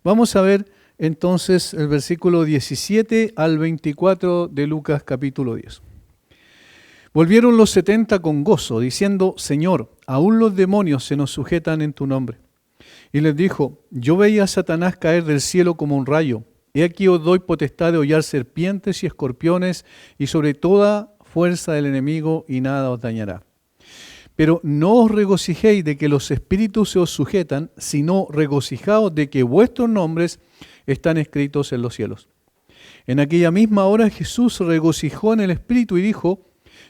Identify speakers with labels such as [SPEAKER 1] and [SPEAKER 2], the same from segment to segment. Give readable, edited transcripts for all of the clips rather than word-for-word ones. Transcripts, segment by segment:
[SPEAKER 1] Vamos a ver entonces el versículo 17 al 24 de Lucas capítulo 10. Volvieron los 70 con gozo, diciendo: Señor, aún los demonios se nos sujetan en tu nombre. Y les dijo: Yo veía a Satanás caer del cielo como un rayo. He aquí os doy potestad de hollar serpientes y escorpiones y sobre toda fuerza del enemigo, y nada os dañará. Pero no os regocijéis de que los espíritus se os sujetan, sino regocijaos de que vuestros nombres están escritos en los cielos. En aquella misma hora Jesús se regocijó en el Espíritu y dijo: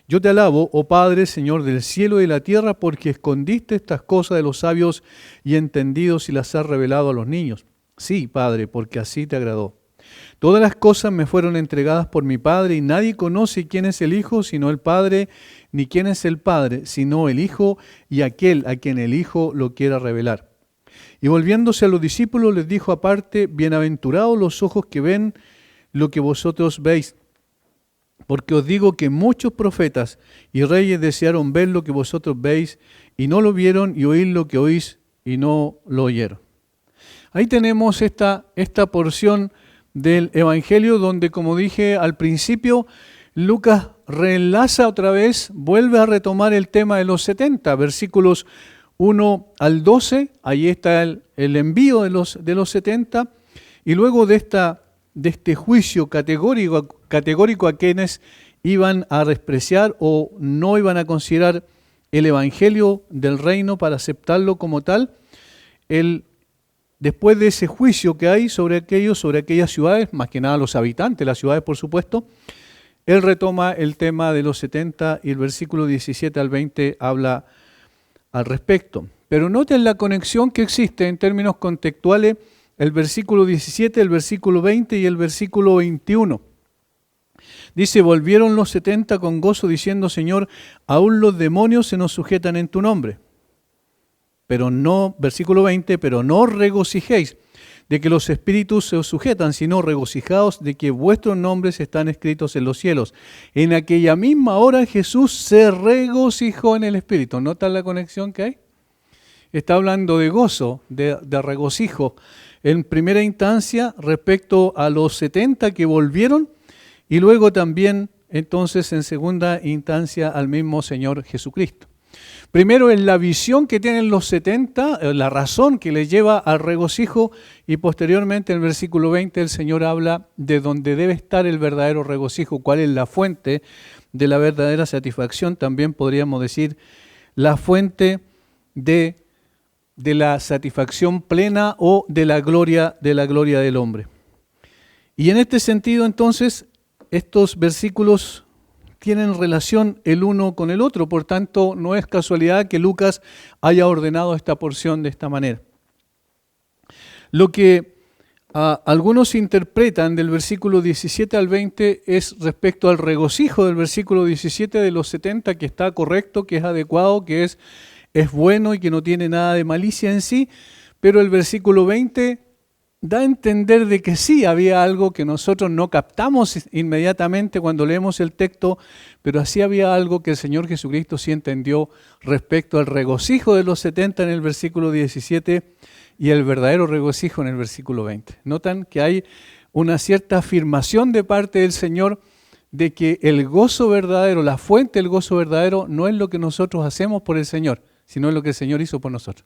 [SPEAKER 1] Yo te alabo, oh Padre, Señor del cielo y de la tierra, porque escondiste estas cosas de los sabios y entendidos y las has revelado a los niños. Sí, Padre, porque así te agradó. Todas las cosas me fueron entregadas por mi Padre, y nadie conoce quién es el Hijo sino el Padre, ni quién es el Padre sino el Hijo y aquel a quien el Hijo lo quiera revelar. Y volviéndose a los discípulos les dijo aparte: Bienaventurados los ojos que ven lo que vosotros veis, porque os digo que muchos profetas y reyes desearon ver lo que vosotros veis y no lo vieron, y oír lo que oís y no lo oyeron. Ahí tenemos esta porción del Evangelio donde, como dije al principio, Lucas reenlaza otra vez, vuelve a retomar el tema de los 70, versículos 1 al 12, ahí está el envío de los 70, y luego de este juicio categórico a quienes iban a despreciar o no iban a considerar el Evangelio del reino para aceptarlo como tal, después de ese juicio que hay sobre aquellas ciudades, más que nada los habitantes de las ciudades, por supuesto, él retoma el tema de los 70 y el versículo 17 al 20 habla al respecto. Pero noten la conexión que existe en términos contextuales, el versículo 17, el versículo 20 y el versículo 21. Dice: Volvieron los 70 con gozo, diciendo: Señor, aún los demonios se nos sujetan en tu nombre. Pero no, versículo 20, pero no os regocijéis de que los espíritus se os sujetan, sino regocijaos de que vuestros nombres están escritos en los cielos. En aquella misma hora Jesús se regocijó en el Espíritu. ¿Notan la conexión que hay? Está hablando de gozo, de regocijo, en primera instancia respecto a los 70 que volvieron, y luego también entonces en segunda instancia al mismo Señor Jesucristo. Primero en la visión que tienen los 70, la razón que les lleva al regocijo, y posteriormente en el versículo 20 el Señor habla de donde debe estar el verdadero regocijo, cuál es la fuente de la verdadera satisfacción, también podríamos decir la fuente de la satisfacción plena o de la gloria del hombre. Y en este sentido entonces estos versículos tienen relación el uno con el otro, por tanto no es casualidad que Lucas haya ordenado esta porción de esta manera. Lo que algunos interpretan del versículo 17 al 20 es respecto al regocijo del versículo 17 de los 70, que está correcto, que es adecuado, que es bueno y que no tiene nada de malicia en sí, pero el versículo 20 da a entender de que sí había algo que nosotros no captamos inmediatamente cuando leemos el texto, pero sí había algo que el Señor Jesucristo sí entendió respecto al regocijo de los 70 en el versículo 17 y el verdadero regocijo en el versículo 20. Notan que hay una cierta afirmación de parte del Señor de que el gozo verdadero, la fuente del gozo verdadero, no es lo que nosotros hacemos por el Señor, sino es lo que el Señor hizo por nosotros.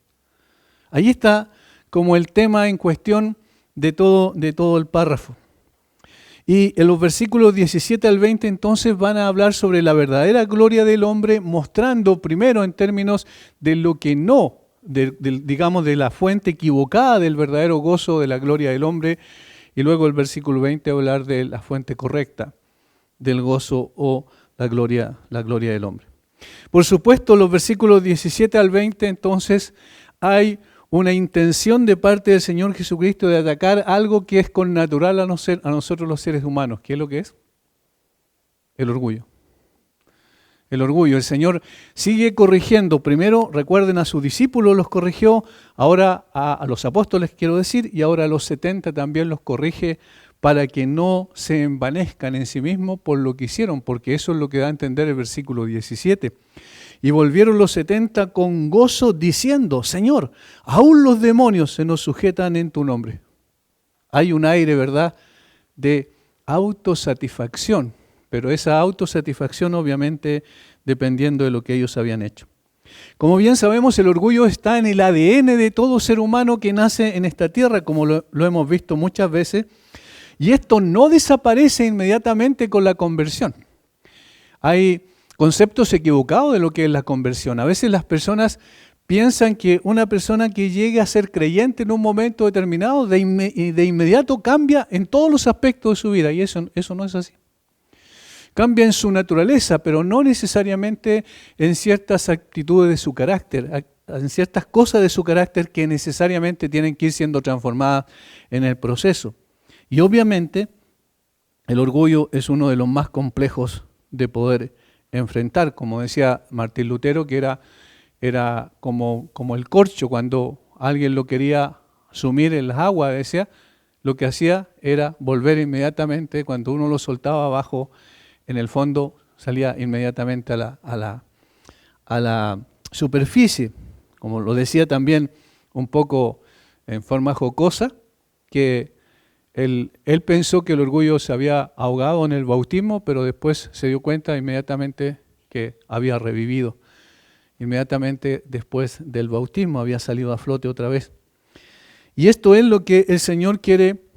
[SPEAKER 1] Ahí está como el tema en cuestión de todo el párrafo. Y en los versículos 17 al 20 entonces van a hablar sobre la verdadera gloria del hombre, mostrando primero en términos de lo que no, digamos de la fuente equivocada del verdadero gozo de la gloria del hombre, y luego el versículo 20 va a hablar de la fuente correcta del gozo o la gloria del hombre. Por supuesto, los versículos 17 al 20 entonces hay una intención de parte del Señor Jesucristo de atacar algo que es connatural a nosotros los seres humanos. ¿Qué es lo que es? El orgullo. El orgullo. El Señor sigue corrigiendo. Primero, recuerden, a sus discípulos los corrigió, ahora a los apóstoles quiero decir, y ahora a los 70 también los corrige para que no se envanezcan en sí mismos por lo que hicieron, porque eso es lo que da a entender el versículo 17. Y volvieron los 70 con gozo diciendo: Señor, aún los demonios se nos sujetan en tu nombre. hay un aire, ¿verdad?, de autosatisfacción, pero esa autosatisfacción obviamente dependiendo de lo que ellos habían hecho. Como bien sabemos, el orgullo está en el ADN de todo ser humano que nace en esta tierra, como lo hemos visto muchas veces, y esto no desaparece inmediatamente con la conversión. Hay conceptos equivocados de lo que es la conversión. A veces las personas piensan que una persona que llegue a ser creyente en un momento determinado de inmediato cambia en todos los aspectos de su vida, y eso no es así. Cambia en su naturaleza, pero no necesariamente en ciertas actitudes de su carácter, en ciertas cosas de su carácter que necesariamente tienen que ir siendo transformadas en el proceso. Y obviamente el orgullo es uno de los más complejos de poder enfrentar, como decía Martín Lutero, que era como el corcho cuando alguien lo quería sumir en las aguas, decía, lo que hacía era volver inmediatamente, cuando uno lo soltaba abajo, en el fondo salía inmediatamente a la superficie. Como lo decía también un poco en forma jocosa, que él pensó que el orgullo se había ahogado en el bautismo, pero después se dio cuenta inmediatamente que había revivido. Inmediatamente después del bautismo había salido a flote otra vez. Y esto es lo que el Señor quiere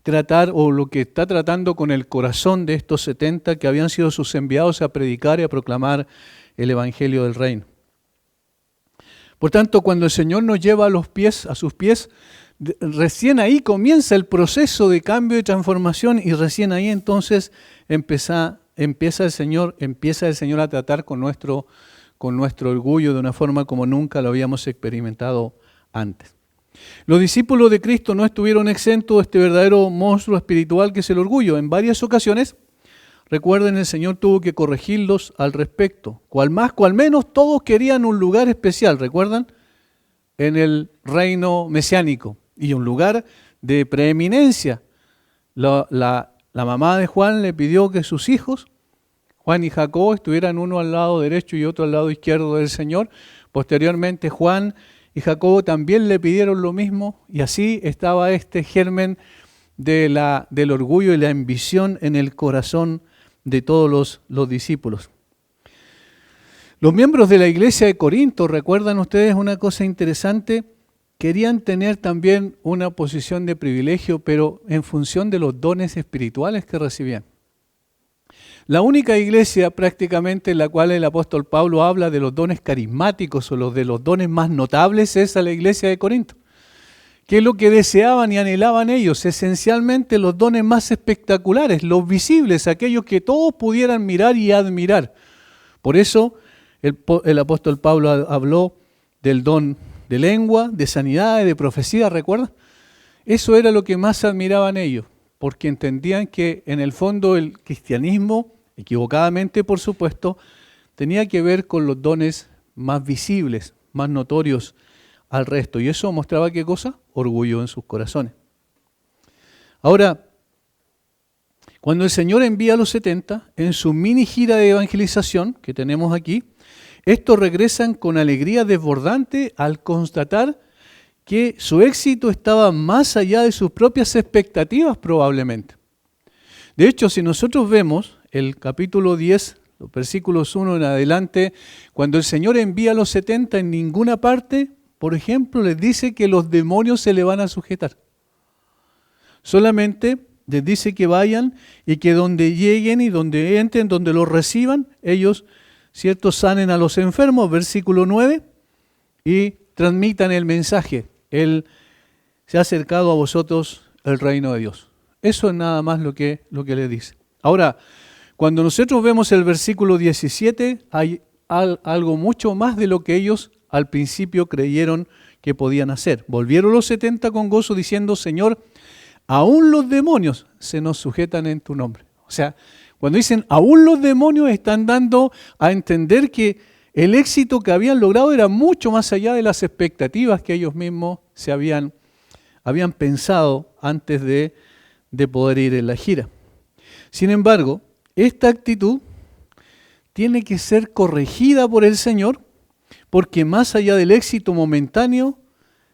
[SPEAKER 1] tratar, o lo que está tratando con el corazón de estos 70 que habían sido sus enviados a predicar y a proclamar el Evangelio del Reino. Por tanto, cuando el Señor nos lleva a sus pies, recién ahí comienza el proceso de cambio y transformación, y recién ahí entonces empieza el Señor a tratar con nuestro orgullo de una forma como nunca lo habíamos experimentado antes. Los discípulos de Cristo no estuvieron exentos de este verdadero monstruo espiritual que es el orgullo. En varias ocasiones, recuerden, el Señor tuvo que corregirlos al respecto. Cual más, cual menos, todos querían un lugar especial, ¿recuerdan? En el reino mesiánico, y un lugar de preeminencia. La mamá de Juan le pidió que sus hijos, Juan y Jacobo, estuvieran uno al lado derecho y otro al lado izquierdo del Señor. Posteriormente Juan y Jacobo también le pidieron lo mismo, y así estaba este germen del orgullo y la ambición en el corazón de todos los discípulos. Los miembros de la iglesia de Corinto, recuerdan ustedes una cosa interesante, querían tener también una posición de privilegio, pero en función de los dones espirituales que recibían. La única iglesia prácticamente en la cual el apóstol Pablo habla de los dones carismáticos o de los dones más notables es a la iglesia de Corinto. ¿Qué es lo que deseaban y anhelaban ellos? Esencialmente los dones más espectaculares, los visibles, aquellos que todos pudieran mirar y admirar. Por eso el apóstol Pablo habló del don de lengua, de sanidad, de profecía, ¿recuerdan? Eso era lo que más admiraban ellos, porque entendían que en el fondo el cristianismo, equivocadamente por supuesto, tenía que ver con los dones más visibles, más notorios al resto. Y eso mostraba ¿qué cosa? Orgullo en sus corazones. Ahora, cuando el Señor envía a los 70, en su mini gira de evangelización que tenemos aquí, estos regresan con alegría desbordante al constatar que su éxito estaba más allá de sus propias expectativas probablemente. De hecho, si nosotros vemos el capítulo 10, los versículos 1 en adelante, cuando el Señor envía a los 70, en ninguna parte, por ejemplo, les dice que los demonios se le van a sujetar. Solamente les dice que vayan y que donde lleguen y donde entren, donde los reciban, ellos, ¿cierto?, sanen a los enfermos, versículo 9, y transmitan el mensaje. Él se ha acercado a vosotros el reino de Dios. Eso es nada más lo que le dice. Ahora, cuando nosotros vemos el versículo 17, hay algo mucho más de lo que ellos al principio creyeron que podían hacer. Volvieron los 70 con gozo diciendo, Señor, aún los demonios se nos sujetan en tu nombre. O sea, cuando dicen aún los demonios, están dando a entender que el éxito que habían logrado era mucho más allá de las expectativas que ellos mismos se habían pensado antes de poder ir en la gira. Sin embargo, esta actitud tiene que ser corregida por el Señor, porque más allá del éxito momentáneo,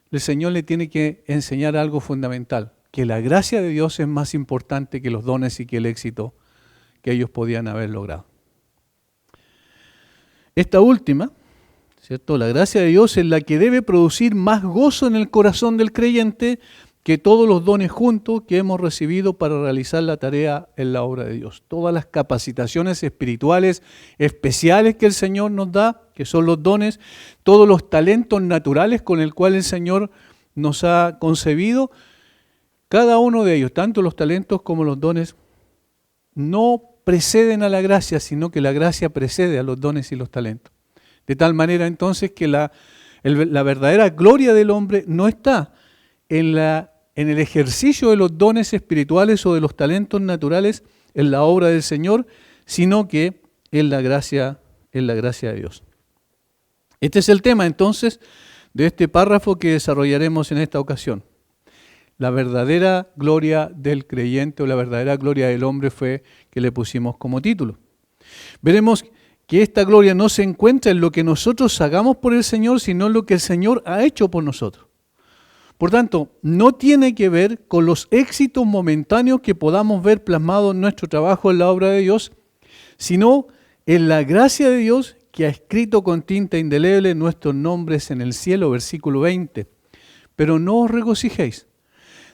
[SPEAKER 1] el Señor le tiene que enseñar algo fundamental. que la gracia de Dios es más importante que los dones y que el éxito que ellos podían haber logrado. Esta última, ¿cierto? La gracia de Dios es la que debe producir más gozo en el corazón del creyente que todos los dones juntos que hemos recibido para realizar la tarea en la obra de Dios. Todas las capacitaciones espirituales especiales que el Señor nos da, que son los dones, todos los talentos naturales con el cual el Señor nos ha concebido, cada uno de ellos, tanto los talentos como los dones, no preceden a la gracia, sino que la gracia precede a los dones y los talentos. De tal manera entonces que la verdadera gloria del hombre no está en el ejercicio de los dones espirituales o de los talentos naturales en la obra del Señor, sino que en la gracia de Dios. Este es el tema entonces de este párrafo que desarrollaremos en esta ocasión. La verdadera gloria del creyente o la verdadera gloria del hombre fue que le pusimos como título. Veremos que esta gloria no se encuentra en lo que nosotros hagamos por el Señor, sino en lo que el Señor ha hecho por nosotros. Por tanto, no tiene que ver con los éxitos momentáneos que podamos ver plasmados en nuestro trabajo en la obra de Dios, sino en la gracia de Dios que ha escrito con tinta indeleble nuestros nombres en el cielo, versículo 20. Pero no os regocijéis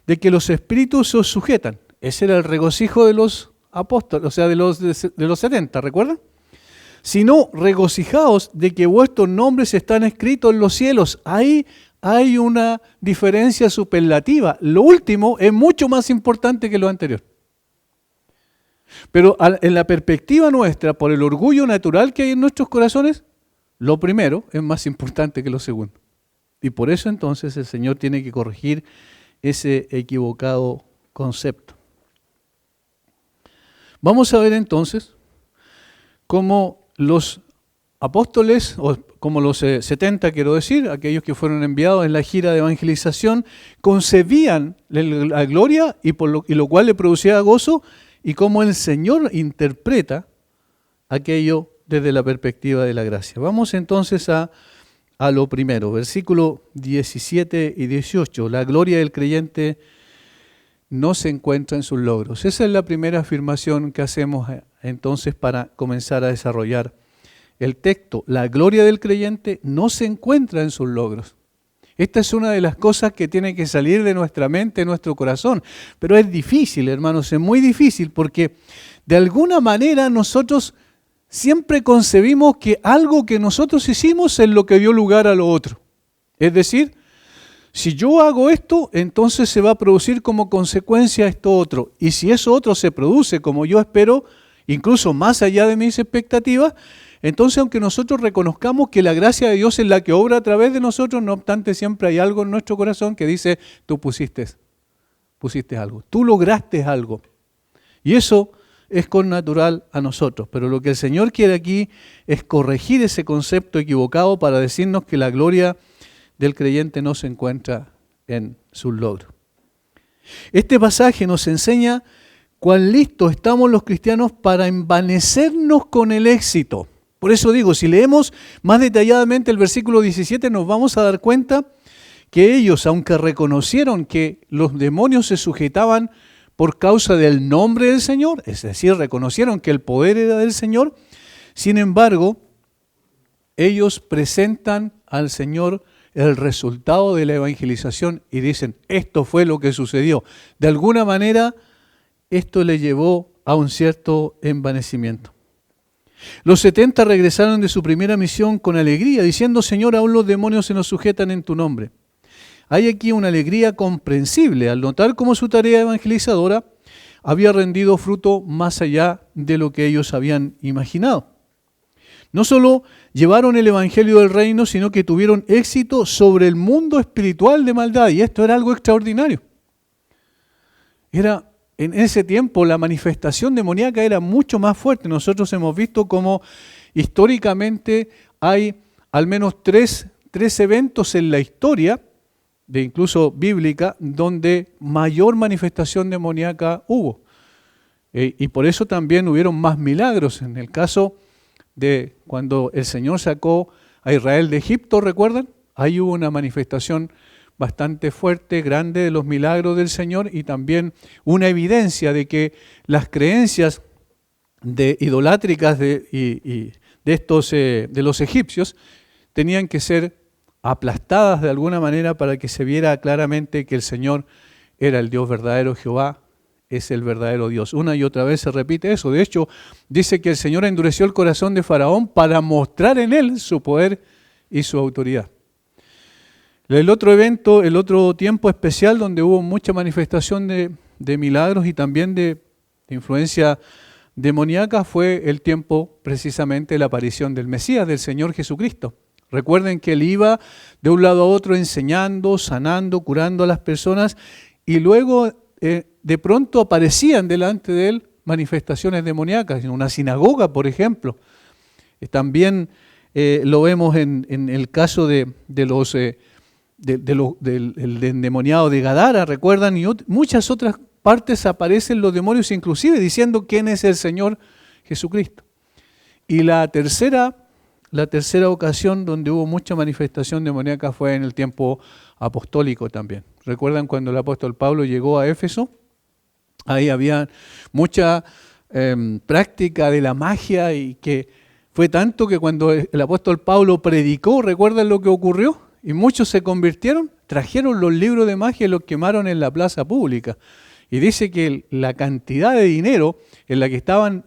[SPEAKER 1] de que los espíritus os sujetan. Ese era el regocijo de los apóstoles, o sea, de los 70, ¿recuerdan? Sino regocijaos de que vuestros nombres están escritos en los cielos. Ahí hay una diferencia superlativa. Lo último es mucho más importante que lo anterior. Pero en la perspectiva nuestra, por el orgullo natural que hay en nuestros corazones, lo primero es más importante que lo segundo. Y por eso entonces el Señor tiene que corregir ese equivocado concepto. Vamos a ver entonces cómo los apóstoles, o como los 70 quiero decir, aquellos que fueron enviados en la gira de evangelización, concebían la gloria y lo cual le producía gozo, y cómo el Señor interpreta aquello desde la perspectiva de la gracia. Vamos entonces a lo primero, versículos 17 y 18. La gloria del creyente no se encuentra en sus logros. Esa es la primera afirmación que hacemos entonces para comenzar a desarrollar el texto. La gloria del creyente no se encuentra en sus logros. Esta es una de las cosas que tiene que salir de nuestra mente, de nuestro corazón. Pero es difícil, hermanos, es muy difícil porque de alguna manera nosotros siempre concebimos que algo que nosotros hicimos es lo que dio lugar a lo otro. Es decir, si yo hago esto, entonces se va a producir como consecuencia esto otro. Y si eso otro se produce como yo espero, incluso más allá de mis expectativas, entonces aunque nosotros reconozcamos que la gracia de Dios es la que obra a través de nosotros, no obstante siempre hay algo en nuestro corazón que dice, tú pusiste algo, tú lograste algo. Y eso es connatural a nosotros. Pero lo que el Señor quiere aquí es corregir ese concepto equivocado para decirnos que la gloria del creyente no se encuentra en sus logros. Este pasaje nos enseña cuán listos estamos los cristianos para envanecernos con el éxito. Por eso digo, si leemos más detalladamente el versículo 17, nos vamos a dar cuenta que ellos, aunque reconocieron que los demonios se sujetaban por causa del nombre del Señor, es decir, reconocieron que el poder era del Señor, sin embargo, ellos presentan al Señor el resultado de la evangelización y dicen, esto fue lo que sucedió. De alguna manera, esto le llevó a un cierto envanecimiento. Los 70 regresaron de su primera misión con alegría, diciendo, Señor, aún los demonios se nos sujetan en tu nombre. Hay aquí una alegría comprensible al notar cómo su tarea evangelizadora había rendido fruto más allá de lo que ellos habían imaginado. No solo llevaron el evangelio del reino, sino que tuvieron éxito sobre el mundo espiritual de maldad, y esto era algo extraordinario. En ese tiempo la manifestación demoníaca era mucho más fuerte. Nosotros hemos visto cómo históricamente hay al menos tres eventos en la historia, de incluso bíblica, donde mayor manifestación demoníaca hubo. Y por eso también hubieron más milagros. En el caso de cuando el Señor sacó a Israel de Egipto, ¿recuerdan? Ahí hubo una manifestación bastante fuerte, grande de los milagros del Señor y también una evidencia de que las creencias idolátricas de los egipcios tenían que ser aplastadas de alguna manera para que se viera claramente que el Señor era el Dios verdadero, Jehová es el verdadero Dios. Una y otra vez se repite eso. De hecho, dice que el Señor endureció el corazón de Faraón para mostrar en él su poder y su autoridad. El otro evento, el otro tiempo especial donde hubo mucha manifestación de milagros y también de influencia demoníaca fue el tiempo precisamente de la aparición del Mesías, del Señor Jesucristo. Recuerden que él iba de un lado a otro enseñando, sanando, curando a las personas y luego de pronto aparecían delante de él manifestaciones demoníacas, en una sinagoga, por ejemplo. También lo vemos en el caso del endemoniado de Gadara, recuerdan, y muchas otras partes aparecen los demonios inclusive diciendo quién es el Señor Jesucristo. Y la tercera ocasión donde hubo mucha manifestación demoníaca fue en el tiempo apostólico también. ¿Recuerdan cuando el apóstol Pablo llegó a Éfeso? Ahí había mucha práctica de la magia y que fue tanto que cuando el apóstol Pablo predicó, ¿recuerdan lo que ocurrió? Y muchos se convirtieron, trajeron los libros de magia y los quemaron en la plaza pública. Y dice que la cantidad de dinero en la que estaban,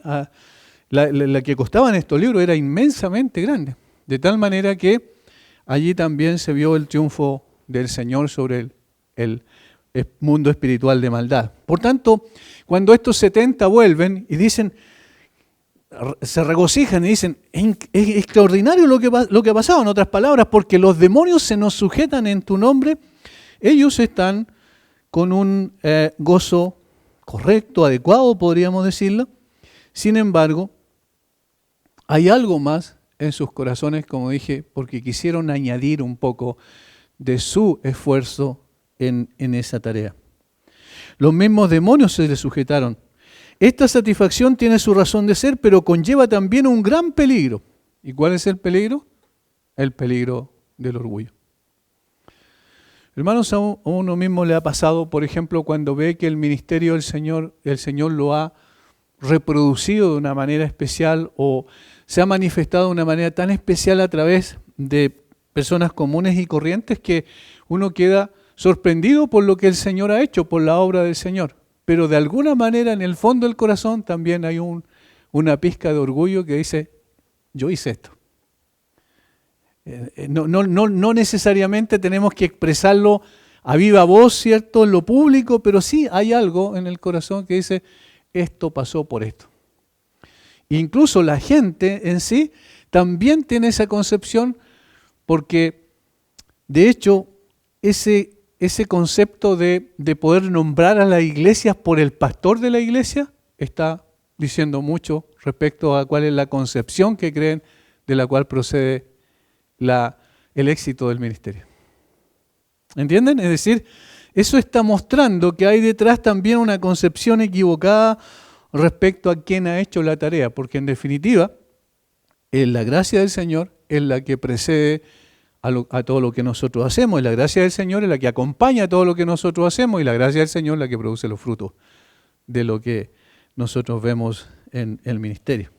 [SPEAKER 1] la que costaban estos libros era inmensamente grande. De tal manera que allí también se vio el triunfo del Señor sobre el mundo espiritual de maldad. Por tanto, cuando estos 70 vuelven y dicen, se regocijan y dicen, es extraordinario lo que ha pasado, en otras palabras, porque los demonios se nos sujetan en tu nombre, ellos están con un gozo correcto, adecuado, podríamos decirlo. Sin embargo, hay algo más en sus corazones, como dije, porque quisieron añadir un poco de su esfuerzo en esa tarea. Los mismos demonios se les sujetaron. Esta satisfacción tiene su razón de ser, pero conlleva también un gran peligro. ¿Y cuál es el peligro? El peligro del orgullo. Hermanos, a uno mismo le ha pasado, por ejemplo, cuando ve que el ministerio del Señor, el Señor lo ha reproducido de una manera especial o se ha manifestado de una manera tan especial a través de personas comunes y corrientes que uno queda sorprendido por lo que el Señor ha hecho, por la obra del Señor. Pero de alguna manera en el fondo del corazón también hay una pizca de orgullo que dice, yo hice esto. No necesariamente tenemos que expresarlo a viva voz, ¿cierto?, en lo público, pero sí hay algo en el corazón que dice, esto pasó por esto. Incluso la gente en sí también tiene esa concepción porque, de hecho, ese concepto de poder nombrar a las iglesias por el pastor de la iglesia está diciendo mucho respecto a cuál es la concepción que creen de la cual procede el éxito del ministerio. ¿Entienden? Es decir, eso está mostrando que hay detrás también una concepción equivocada respecto a quién ha hecho la tarea, porque en definitiva, la gracia del Señor es la que precede a todo lo que nosotros hacemos, y la gracia del Señor es la que acompaña a todo lo que nosotros hacemos, y la gracia del Señor es la que produce los frutos de lo que nosotros vemos en el ministerio.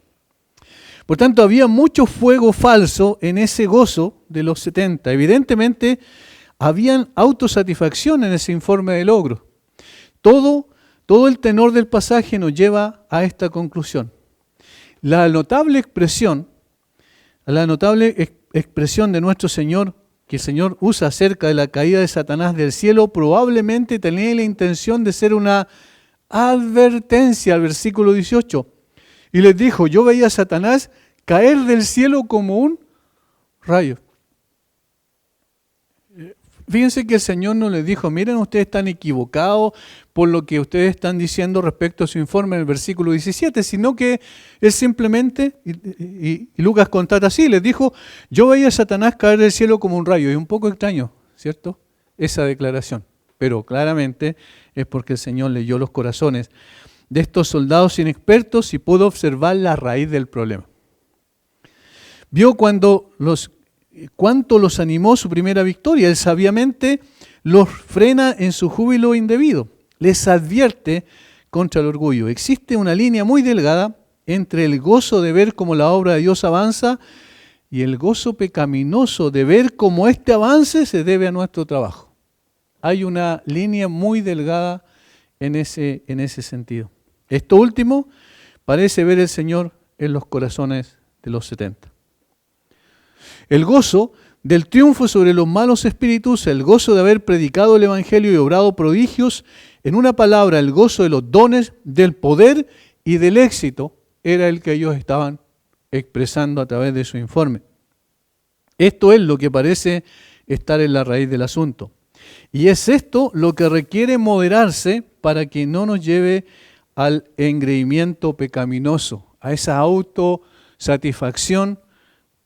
[SPEAKER 1] Por tanto, había mucho fuego falso en ese gozo de los 70. Evidentemente, habían autosatisfacción en ese informe de logro. Todo el tenor del pasaje nos lleva a esta conclusión. La notable expresión de nuestro Señor, que el Señor usa acerca de la caída de Satanás del cielo, probablemente tenía la intención de ser una advertencia al versículo 18. Y les dijo, yo veía a Satanás caer del cielo como un rayo. Fíjense que el Señor no les dijo, miren, ustedes están equivocados por lo que ustedes están diciendo respecto a su informe en el versículo 17, sino que Él simplemente, y Lucas constata así, les dijo, yo veía a Satanás caer del cielo como un rayo. Y un poco extraño, ¿cierto?, esa declaración. Pero claramente es porque el Señor leyó los corazones de estos soldados inexpertos y pudo observar la raíz del problema. Vio cuánto los animó su primera victoria. Él sabiamente los frena en su júbilo indebido, les advierte contra el orgullo. Existe una línea muy delgada entre el gozo de ver cómo la obra de Dios avanza y el gozo pecaminoso de ver cómo este avance se debe a nuestro trabajo. Hay una línea muy delgada en ese sentido. Esto último parece ver el Señor en los corazones de los 70. El gozo del triunfo sobre los malos espíritus, el gozo de haber predicado el Evangelio y obrado prodigios, en una palabra, el gozo de los dones, del poder y del éxito, era el que ellos estaban expresando a través de su informe. Esto es lo que parece estar en la raíz del asunto. Y es esto lo que requiere moderarse para que no nos lleve al engreimiento pecaminoso, a esa autosatisfacción,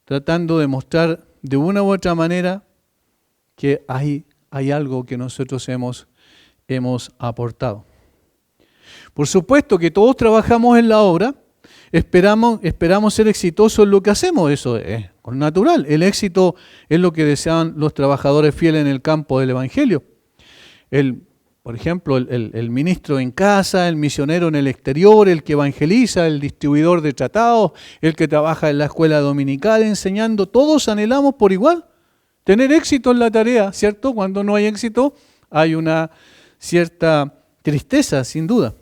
[SPEAKER 1] tratando de mostrar de una u otra manera que hay algo que nosotros hemos aportado. Por supuesto que todos trabajamos en la obra, esperamos ser exitosos en lo que hacemos, eso es natural. El éxito es lo que desean los trabajadores fieles en el campo del Evangelio. Por ejemplo, el ministro en casa, el misionero en el exterior, el que evangeliza, el distribuidor de tratados, el que trabaja en la escuela dominical enseñando, todos anhelamos por igual tener éxito en la tarea, ¿cierto? Cuando no hay éxito hay una cierta tristeza, sin duda.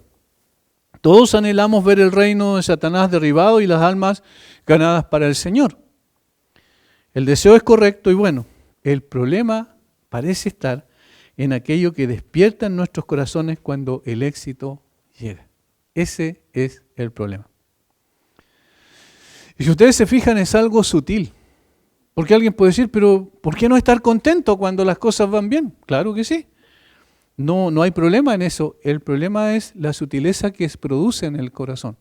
[SPEAKER 1] Todos anhelamos ver el reino de Satanás derribado y las almas ganadas para el Señor. El deseo es correcto y bueno. El problema parece estar en aquello que despierta en nuestros corazones cuando el éxito llega. Ese es el problema. Y si ustedes se fijan, es algo sutil. Porque alguien puede decir, pero ¿por qué no estar contento cuando las cosas van bien? Claro que sí. No hay problema en eso. El problema es la sutileza que se produce en el corazón.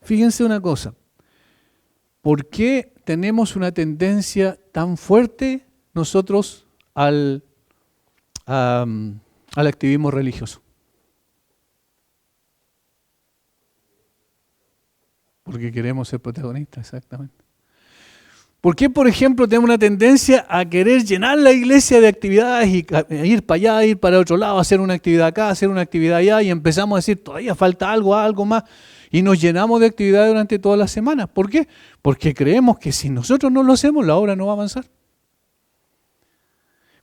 [SPEAKER 1] Fíjense una cosa. ¿Por qué tenemos una tendencia tan fuerte nosotros al activismo religioso? Porque queremos ser protagonistas, exactamente. ¿Por qué, por ejemplo, tenemos una tendencia a querer llenar la iglesia de actividades y ir para allá, ir para otro lado, hacer una actividad acá, hacer una actividad allá y empezamos a decir, todavía falta algo más y nos llenamos de actividades durante todas las semanas? ¿Por qué? Porque creemos que si nosotros no lo hacemos, la obra no va a avanzar.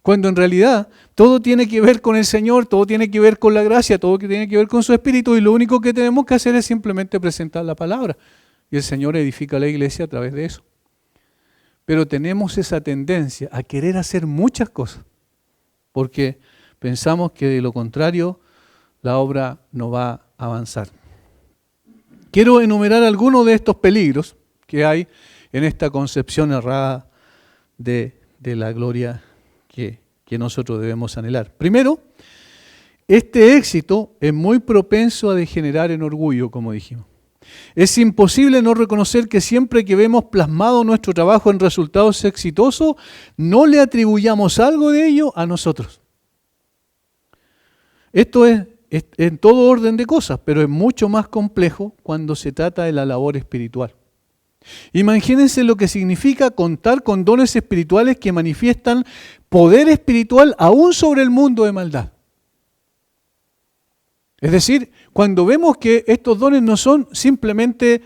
[SPEAKER 1] Cuando en realidad todo tiene que ver con el Señor, todo tiene que ver con la gracia, todo tiene que ver con su Espíritu y lo único que tenemos que hacer es simplemente presentar la palabra. Y el Señor edifica la iglesia a través de eso. Pero tenemos esa tendencia a querer hacer muchas cosas porque pensamos que de lo contrario la obra no va a avanzar. Quiero enumerar algunos de estos peligros que hay en esta concepción errada de la gloria que nosotros debemos anhelar. Primero, este éxito es muy propenso a degenerar en orgullo, como dijimos. Es imposible no reconocer que siempre que vemos plasmado nuestro trabajo en resultados exitosos, no le atribuyamos algo de ello a nosotros. Esto es en todo orden de cosas, pero es mucho más complejo cuando se trata de la labor espiritual. Imagínense lo que significa contar con dones espirituales que manifiestan poder espiritual aún sobre el mundo de maldad. Es decir, cuando vemos que estos dones no son simplemente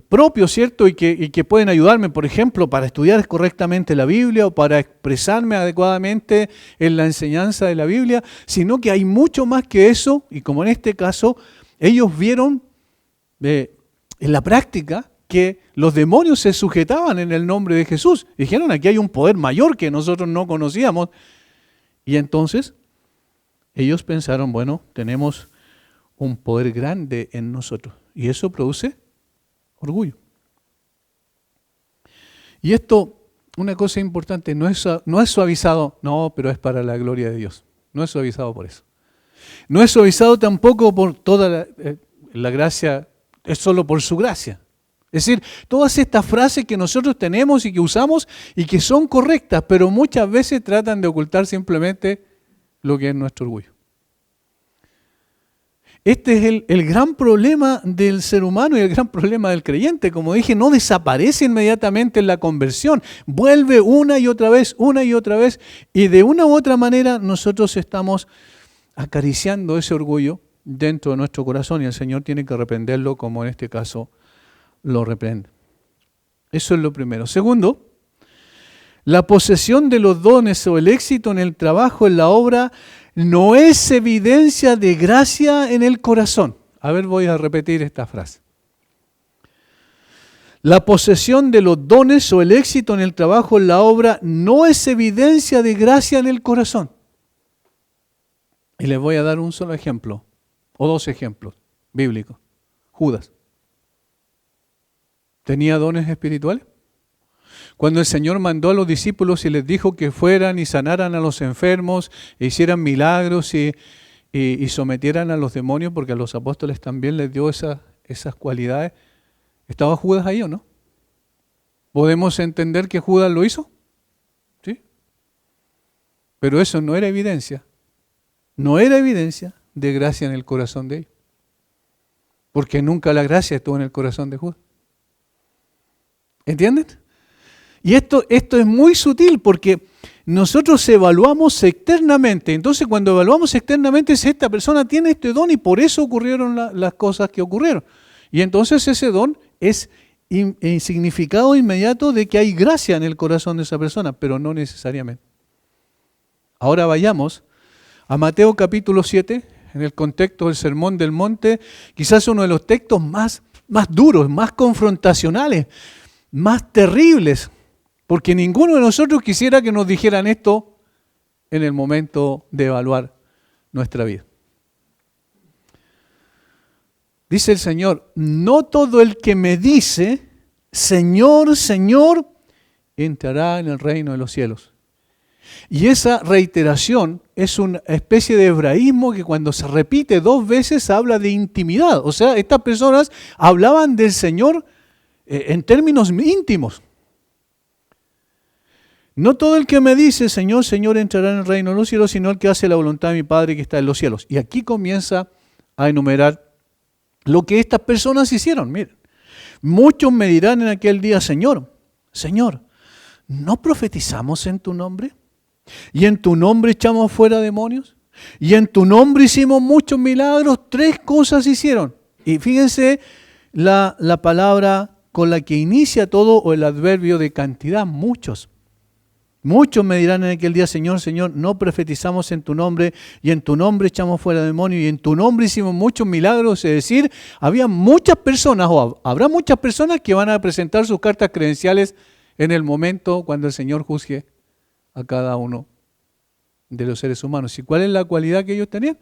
[SPEAKER 1] propios, ¿cierto? Y que pueden ayudarme, por ejemplo, para estudiar correctamente la Biblia o para expresarme adecuadamente en la enseñanza de la Biblia, sino que hay mucho más que eso, y como en este caso, ellos vieron en la práctica que los demonios se sujetaban en el nombre de Jesús. Dijeron, aquí hay un poder mayor que nosotros no conocíamos. Y entonces ellos pensaron, bueno, tenemos un poder grande en nosotros. Y eso produce orgullo. Y esto, una cosa importante, no es suavizado, no, pero es para la gloria de Dios. No es suavizado por eso. No es suavizado tampoco por toda la gracia, es solo por su gracia. Es decir, todas estas frases que nosotros tenemos y que usamos y que son correctas, pero muchas veces tratan de ocultar simplemente lo que es nuestro orgullo. Este es el gran problema del ser humano y el gran problema del creyente. Como dije, no desaparece inmediatamente en la conversión. Vuelve una y otra vez, y de una u otra manera nosotros estamos acariciando ese orgullo dentro de nuestro corazón y el Señor tiene que reprenderlo, como en este caso lo reprende. Eso es lo primero. Segundo, la posesión de los dones o el éxito en el trabajo, en la obra, no es evidencia de gracia en el corazón. A ver, voy a repetir esta frase. La posesión de los dones o el éxito en el trabajo, en la obra, no es evidencia de gracia en el corazón. Y les voy a dar un solo ejemplo, o dos ejemplos bíblicos. Judas. ¿Tenía dones espirituales? Cuando el Señor mandó a los discípulos y les dijo que fueran y sanaran a los enfermos, e hicieran milagros y sometieran a los demonios, porque a los apóstoles también les dio esas cualidades, ¿estaba Judas ahí o no? ¿Podemos entender que Judas lo hizo? ¿Sí? Pero eso no era evidencia de gracia en el corazón de ellos, porque nunca la gracia estuvo en el corazón de Judas. ¿Entienden? Y esto es muy sutil porque nosotros evaluamos externamente. Entonces, cuando evaluamos externamente, si esta persona tiene este don y por eso ocurrieron las cosas que ocurrieron. Y entonces ese don es significado inmediato de que hay gracia en el corazón de esa persona, pero no necesariamente. Ahora vayamos a Mateo capítulo 7, en el contexto del Sermón del Monte, quizás uno de los textos más duros, más confrontacionales, más terribles. Porque ninguno de nosotros quisiera que nos dijeran esto en el momento de evaluar nuestra vida. Dice el Señor, no todo el que me dice, Señor, Señor, entrará en el reino de los cielos. Y esa reiteración es una especie de hebraísmo que cuando se repite dos veces habla de intimidad. O sea, estas personas hablaban del Señor en términos íntimos. No todo el que me dice, Señor, Señor, entrará en el reino de los cielos, sino el que hace la voluntad de mi Padre que está en los cielos. Y aquí comienza a enumerar lo que estas personas hicieron. Miren, muchos me dirán en aquel día, Señor, Señor, ¿no profetizamos en tu nombre? ¿Y en tu nombre echamos fuera demonios? ¿Y en tu nombre hicimos muchos milagros? 3 cosas hicieron. Y fíjense la palabra con la que inicia todo o el adverbio de cantidad, muchos. Muchos me dirán en aquel día, Señor, Señor, no profetizamos en tu nombre, y en tu nombre echamos fuera demonios, y en tu nombre hicimos muchos milagros. Es decir, había muchas personas, o habrá muchas personas que van a presentar sus cartas credenciales en el momento cuando el Señor juzgue a cada uno de los seres humanos. ¿Y cuál es la cualidad que ellos tenían?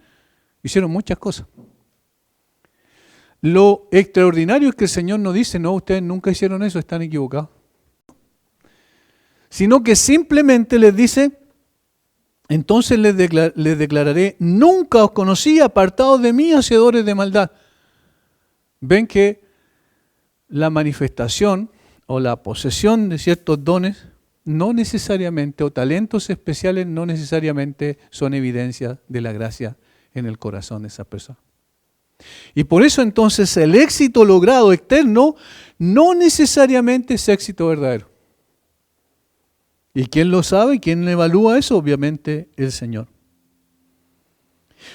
[SPEAKER 1] Hicieron muchas cosas. Lo extraordinario es que el Señor nos dice, no, ustedes nunca hicieron eso, están equivocados. Sino que simplemente les dice, entonces les declararé, nunca os conocí, apartados de mí, hacedores de maldad. Ven que la manifestación o la posesión de ciertos dones no necesariamente, o talentos especiales no necesariamente son evidencia de la gracia en el corazón de esa persona. Y por eso entonces el éxito logrado externo no necesariamente es éxito verdadero. ¿Y quién lo sabe? ¿Quién evalúa eso? Obviamente el Señor.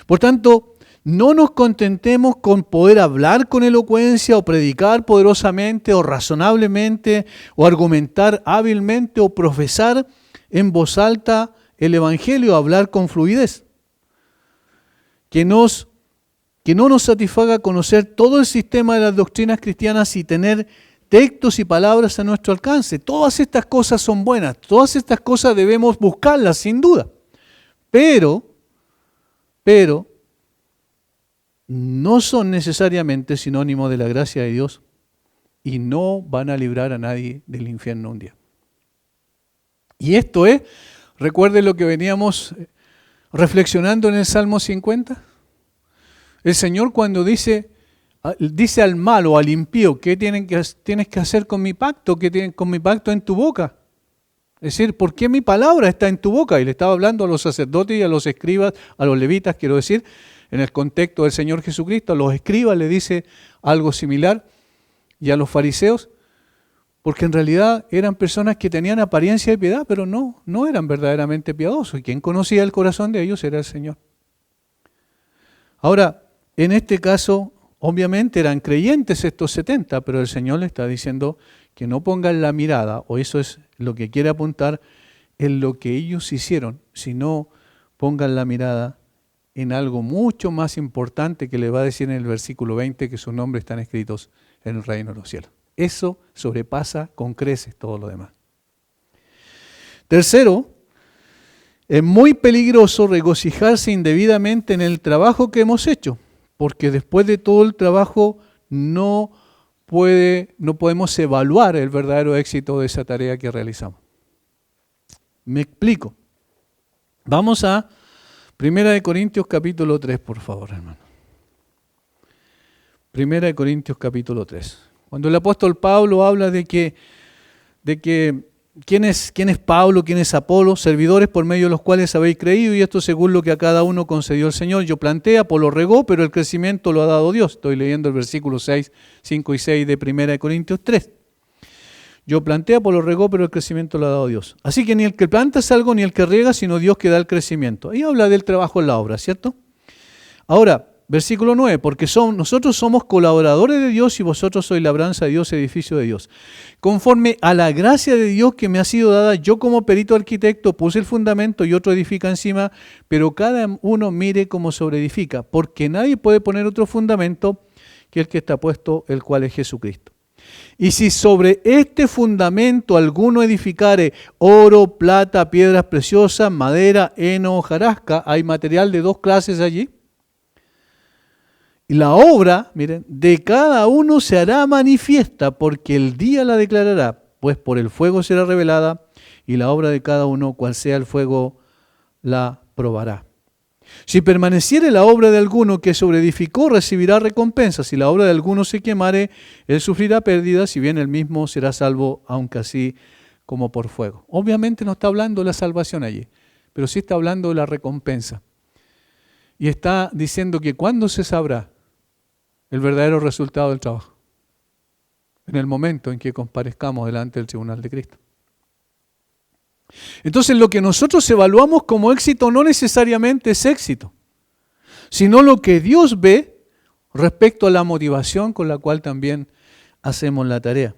[SPEAKER 1] Por tanto, no nos contentemos con poder hablar con elocuencia o predicar poderosamente o razonablemente o argumentar hábilmente o profesar en voz alta el Evangelio, hablar con fluidez. Que no nos satisfaga conocer todo el sistema de las doctrinas cristianas y tener textos y palabras a nuestro alcance. Todas estas cosas son buenas, todas estas cosas debemos buscarlas sin duda. Pero no son necesariamente sinónimo de la gracia de Dios y no van a librar a nadie del infierno un día. Y esto es, recuerden lo que veníamos reflexionando en el Salmo 50. El Señor cuando dice al malo, al impío, ¿qué tienes que hacer con mi pacto? ¿Qué tienes con mi pacto en tu boca? Es decir, ¿por qué mi palabra está en tu boca? Y le estaba hablando a los sacerdotes y a los escribas, a los levitas, quiero decir, en el contexto del Señor Jesucristo, a los escribas le dice algo similar y a los fariseos, porque en realidad eran personas que tenían apariencia de piedad, pero no eran verdaderamente piadosos. Y quien conocía el corazón de ellos era el Señor. Ahora, en este caso, obviamente eran creyentes estos 70, pero el Señor le está diciendo que no pongan la mirada, o eso es lo que quiere apuntar, en lo que ellos hicieron, sino pongan la mirada en algo mucho más importante que le va a decir en el versículo 20, que sus nombres están escritos en el reino de los cielos. Eso sobrepasa con creces todo lo demás. Tercero, es muy peligroso regocijarse indebidamente en el trabajo que hemos hecho, porque después de todo el trabajo no podemos evaluar el verdadero éxito de esa tarea que realizamos. Me explico. Vamos a 1 Corintios capítulo 3, por favor, hermano. 1 Corintios capítulo 3. Cuando el apóstol Pablo habla de que ¿quién es Pablo, quién es Apolo? Servidores por medio de los cuales habéis creído, y esto según lo que a cada uno concedió el Señor. Yo planté, Apolo regó, pero el crecimiento lo ha dado Dios. Estoy leyendo el versículo 6, 5 y 6 de 1 Corintios 3. Yo planté, Apolo regó, pero el crecimiento lo ha dado Dios. Así que ni el que planta es algo, ni el que riega, sino Dios que da el crecimiento. Ahí habla del trabajo en la obra, ¿cierto? Ahora, versículo 9, porque nosotros somos colaboradores de Dios y vosotros sois labranza de Dios, edificio de Dios. Conforme a la gracia de Dios que me ha sido dada, yo como perito arquitecto puse el fundamento y otro edifica encima, pero cada uno mire cómo sobreedifica, porque nadie puede poner otro fundamento que el que está puesto, el cual es Jesucristo. Y si sobre este fundamento alguno edificare oro, plata, piedras preciosas, madera, heno, hojarasca, hay material de dos clases allí. Y la obra, miren, de cada uno se hará manifiesta, porque el día la declarará, pues por el fuego será revelada, y la obra de cada uno, cual sea el fuego, la probará. Si permaneciere la obra de alguno que sobreedificó, recibirá recompensa. Si la obra de alguno se quemare, él sufrirá pérdida, si bien él mismo será salvo, aunque así como por fuego. Obviamente no está hablando de la salvación allí, pero sí está hablando de la recompensa. Y está diciendo que ¿cuándo se sabrá el verdadero resultado del trabajo? En el momento en que comparezcamos delante del tribunal de Cristo. Entonces lo que nosotros evaluamos como éxito no necesariamente es éxito, sino lo que Dios ve respecto a la motivación con la cual también hacemos la tarea.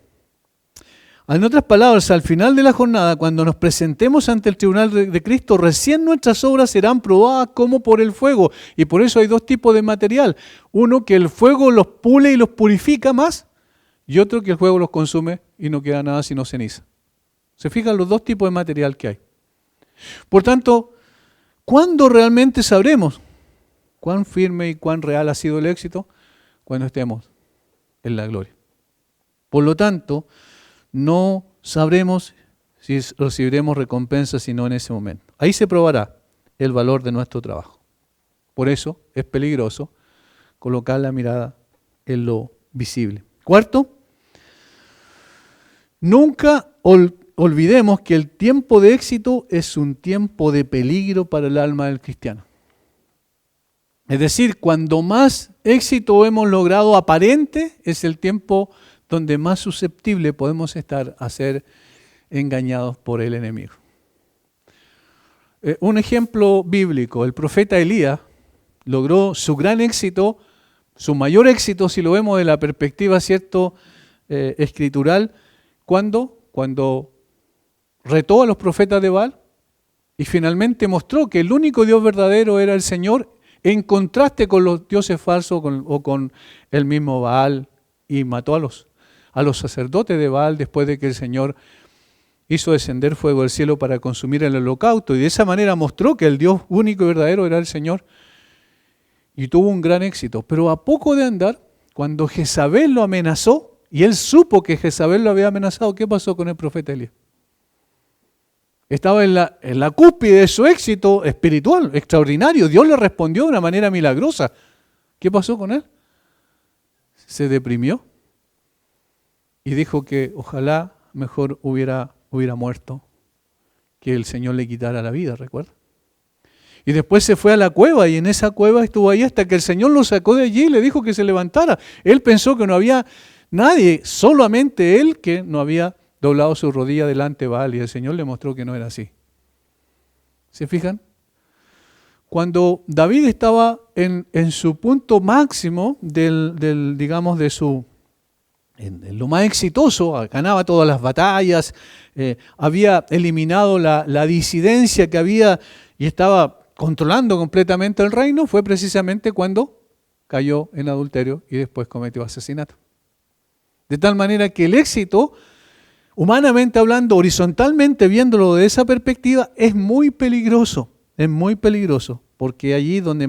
[SPEAKER 1] En otras palabras, al final de la jornada, cuando nos presentemos ante el tribunal de Cristo, recién nuestras obras serán probadas como por el fuego. Y por eso hay dos tipos de material. Uno que el fuego los pule y los purifica más, y otro que el fuego los consume y no queda nada sino ceniza. ¿Se fijan los dos tipos de material que hay? Por tanto, ¿cuándo realmente sabremos cuán firme y cuán real ha sido el éxito? Cuando estemos en la gloria. Por lo tanto, no sabremos si recibiremos recompensa sino en ese momento. Ahí se probará el valor de nuestro trabajo. Por eso es peligroso colocar la mirada en lo visible. Cuarto, nunca olvidemos que el tiempo de éxito es un tiempo de peligro para el alma del cristiano. Es decir, cuando más éxito hemos logrado aparente, es el tiempo donde más susceptible podemos estar a ser engañados por el enemigo. Un ejemplo bíblico, el profeta Elías logró su gran éxito, su mayor éxito, si lo vemos de la perspectiva escritural, cuando retó a los profetas de Baal y finalmente mostró que el único Dios verdadero era el Señor, en contraste con los dioses falsos o con el mismo Baal, y mató a los sacerdotes de Baal después de que el Señor hizo descender fuego del cielo para consumir el holocausto, y de esa manera mostró que el Dios único y verdadero era el Señor, y tuvo un gran éxito. Pero a poco de andar, cuando Jezabel lo amenazó, y él supo que Jezabel lo había amenazado, ¿qué pasó con el profeta Elías? Estaba en la cúspide de su éxito espiritual, extraordinario. Dios le respondió de una manera milagrosa. ¿Qué pasó con él? Se deprimió y dijo que ojalá mejor hubiera muerto que el Señor le quitara la vida, ¿recuerda? Y después se fue a la cueva y en esa cueva estuvo ahí hasta que el Señor lo sacó de allí y le dijo que se levantara. Él pensó que no había nadie, solamente él que no había doblado su rodilla delante de Baal, y el Señor le mostró que no era así. ¿Se fijan? Cuando David estaba en su punto máximo digamos, en lo más exitoso, ganaba todas las batallas, había eliminado la disidencia que había y estaba controlando completamente el reino, fue precisamente cuando cayó en adulterio y después cometió asesinato. De tal manera que el éxito, humanamente hablando, horizontalmente viéndolo de esa perspectiva, es muy peligroso, porque allí donde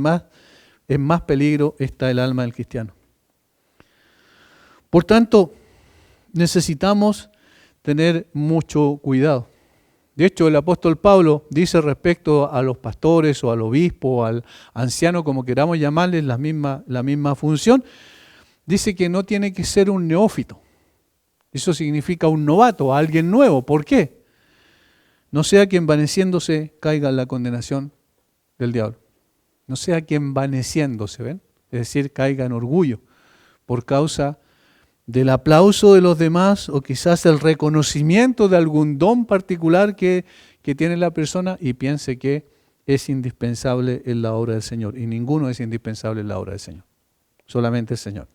[SPEAKER 1] en más peligro está el alma del cristiano. Por tanto, necesitamos tener mucho cuidado. De hecho, el apóstol Pablo dice respecto a los pastores o al obispo o al anciano, como queramos llamarles, la misma función, dice que no tiene que ser un neófito. Eso significa un novato, alguien nuevo. ¿Por qué? No sea que envaneciéndose caiga en la condenación del diablo. No sea que envaneciéndose, ¿ven? Es decir, caiga en orgullo por causa del aplauso de los demás o quizás el reconocimiento de algún don particular que tiene la persona y piense que es indispensable en la obra del Señor. Y ninguno es indispensable en la obra del Señor. Solamente el Señor.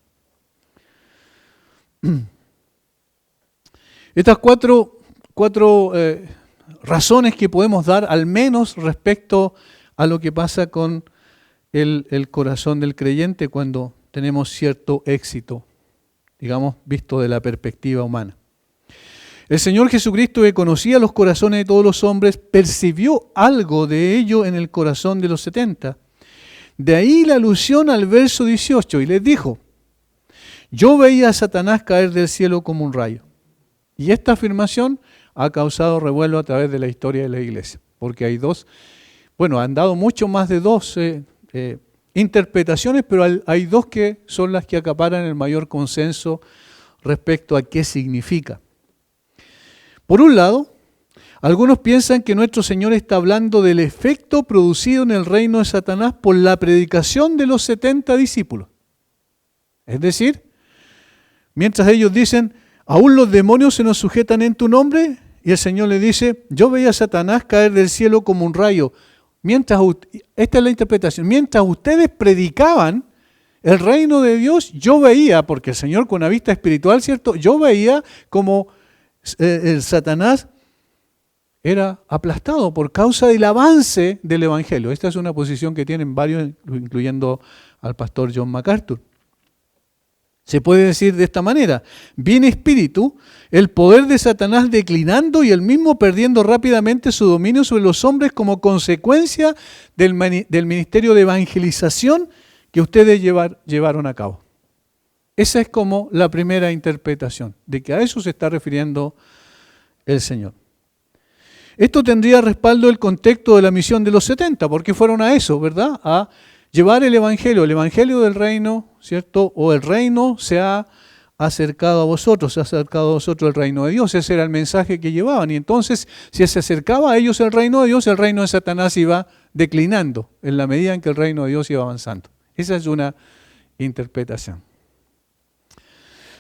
[SPEAKER 1] Estas cuatro razones que podemos dar, al menos respecto a lo que pasa con el corazón del creyente cuando tenemos cierto éxito, digamos, visto de la perspectiva humana. El Señor Jesucristo, que conocía los corazones de todos los hombres, percibió algo de ello en el corazón de los 70. De ahí la alusión al verso 18, y les dijo: yo veía a Satanás caer del cielo como un rayo. Y esta afirmación ha causado revuelo a través de la historia de la iglesia, porque hay han dado mucho más de dos interpretaciones, pero hay dos que son las que acaparan el mayor consenso respecto a qué significa. Por un lado, algunos piensan que nuestro Señor está hablando del efecto producido en el reino de Satanás por la predicación de los 70 discípulos. Es decir, mientras ellos dicen, aún los demonios se nos sujetan en tu nombre, y el Señor le dice, yo veía a Satanás caer del cielo como un rayo. Esta es la interpretación. Mientras ustedes predicaban el reino de Dios, yo veía, porque el Señor con una vista espiritual, ¿cierto? Yo veía como el Satanás era aplastado por causa del avance del Evangelio. Esta es una posición que tienen varios, incluyendo al pastor John MacArthur. Se puede decir de esta manera: vi en espíritu el poder de Satanás declinando y él mismo perdiendo rápidamente su dominio sobre los hombres como consecuencia del ministerio de evangelización que ustedes llevaron a cabo. Esa es como la primera interpretación, de que a eso se está refiriendo el Señor. Esto tendría respaldo el contexto de la misión de los 70, porque fueron a eso, ¿verdad? A llevar el Evangelio del reino, ¿cierto? O el reino se ha acercado a vosotros, el reino de Dios. Ese era el mensaje que llevaban. Y entonces, si se acercaba a ellos el reino de Dios, el reino de Satanás iba declinando en la medida en que el reino de Dios iba avanzando. Esa es una interpretación.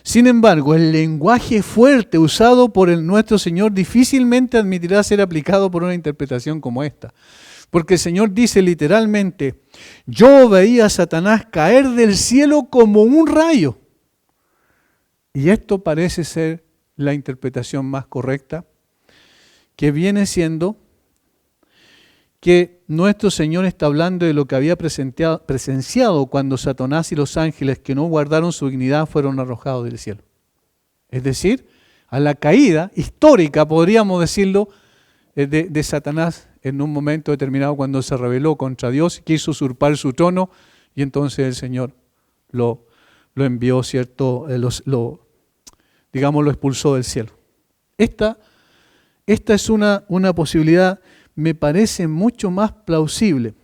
[SPEAKER 1] Sin embargo, el lenguaje fuerte usado por nuestro Señor difícilmente admitirá ser aplicado por una interpretación como esta. Porque el Señor dice literalmente, yo veía a Satanás caer del cielo como un rayo. Y esto parece ser la interpretación más correcta, que viene siendo que nuestro Señor está hablando de lo que había presenciado cuando Satanás y los ángeles que no guardaron su dignidad fueron arrojados del cielo. Es decir, a la caída histórica, podríamos decirlo, de Satanás en un momento determinado cuando se rebeló contra Dios, quiso usurpar su trono y entonces el Señor lo envió, ¿cierto? Lo expulsó del cielo. Esta es una posibilidad, me parece mucho más plausible.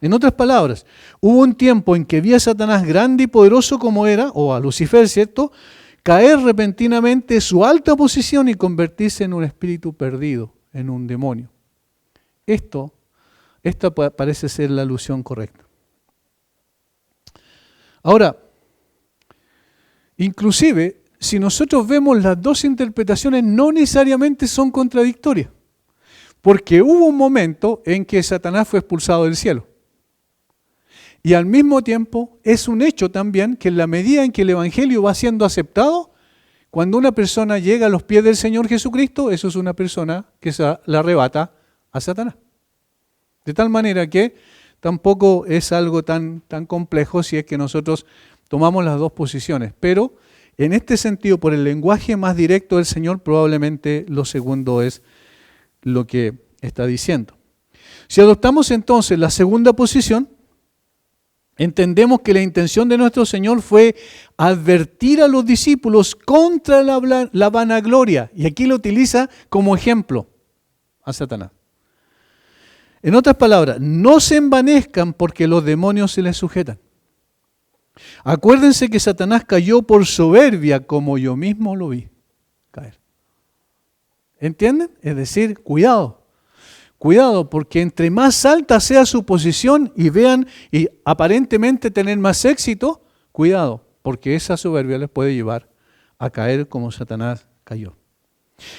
[SPEAKER 1] En otras palabras, hubo un tiempo en que vi a Satanás grande y poderoso como era, o a Lucifer, ¿cierto?, caer repentinamente de su alta posición y convertirse en un espíritu perdido, en un demonio. Esto Esta parece ser la alusión correcta. Ahora, inclusive, si nosotros vemos las dos interpretaciones, no necesariamente son contradictorias. Porque hubo un momento en que Satanás fue expulsado del cielo. Y al mismo tiempo es un hecho también que en la medida en que el Evangelio va siendo aceptado, cuando una persona llega a los pies del Señor Jesucristo, eso es una persona que le arrebata a Satanás. De tal manera que tampoco es algo tan complejo si es que nosotros tomamos las dos posiciones. Pero en este sentido, por el lenguaje más directo del Señor, probablemente lo segundo es lo que está diciendo. Si adoptamos entonces la segunda posición, entendemos que la intención de nuestro Señor fue advertir a los discípulos contra la vanagloria. Y aquí lo utiliza como ejemplo a Satanás. En otras palabras, no se envanezcan porque los demonios se les sujetan. Acuérdense que Satanás cayó por soberbia, como yo mismo lo vi caer. ¿Entienden? Es decir, cuidado, porque entre más alta sea su posición y vean y aparentemente tener más éxito, cuidado, porque esa soberbia les puede llevar a caer como Satanás cayó.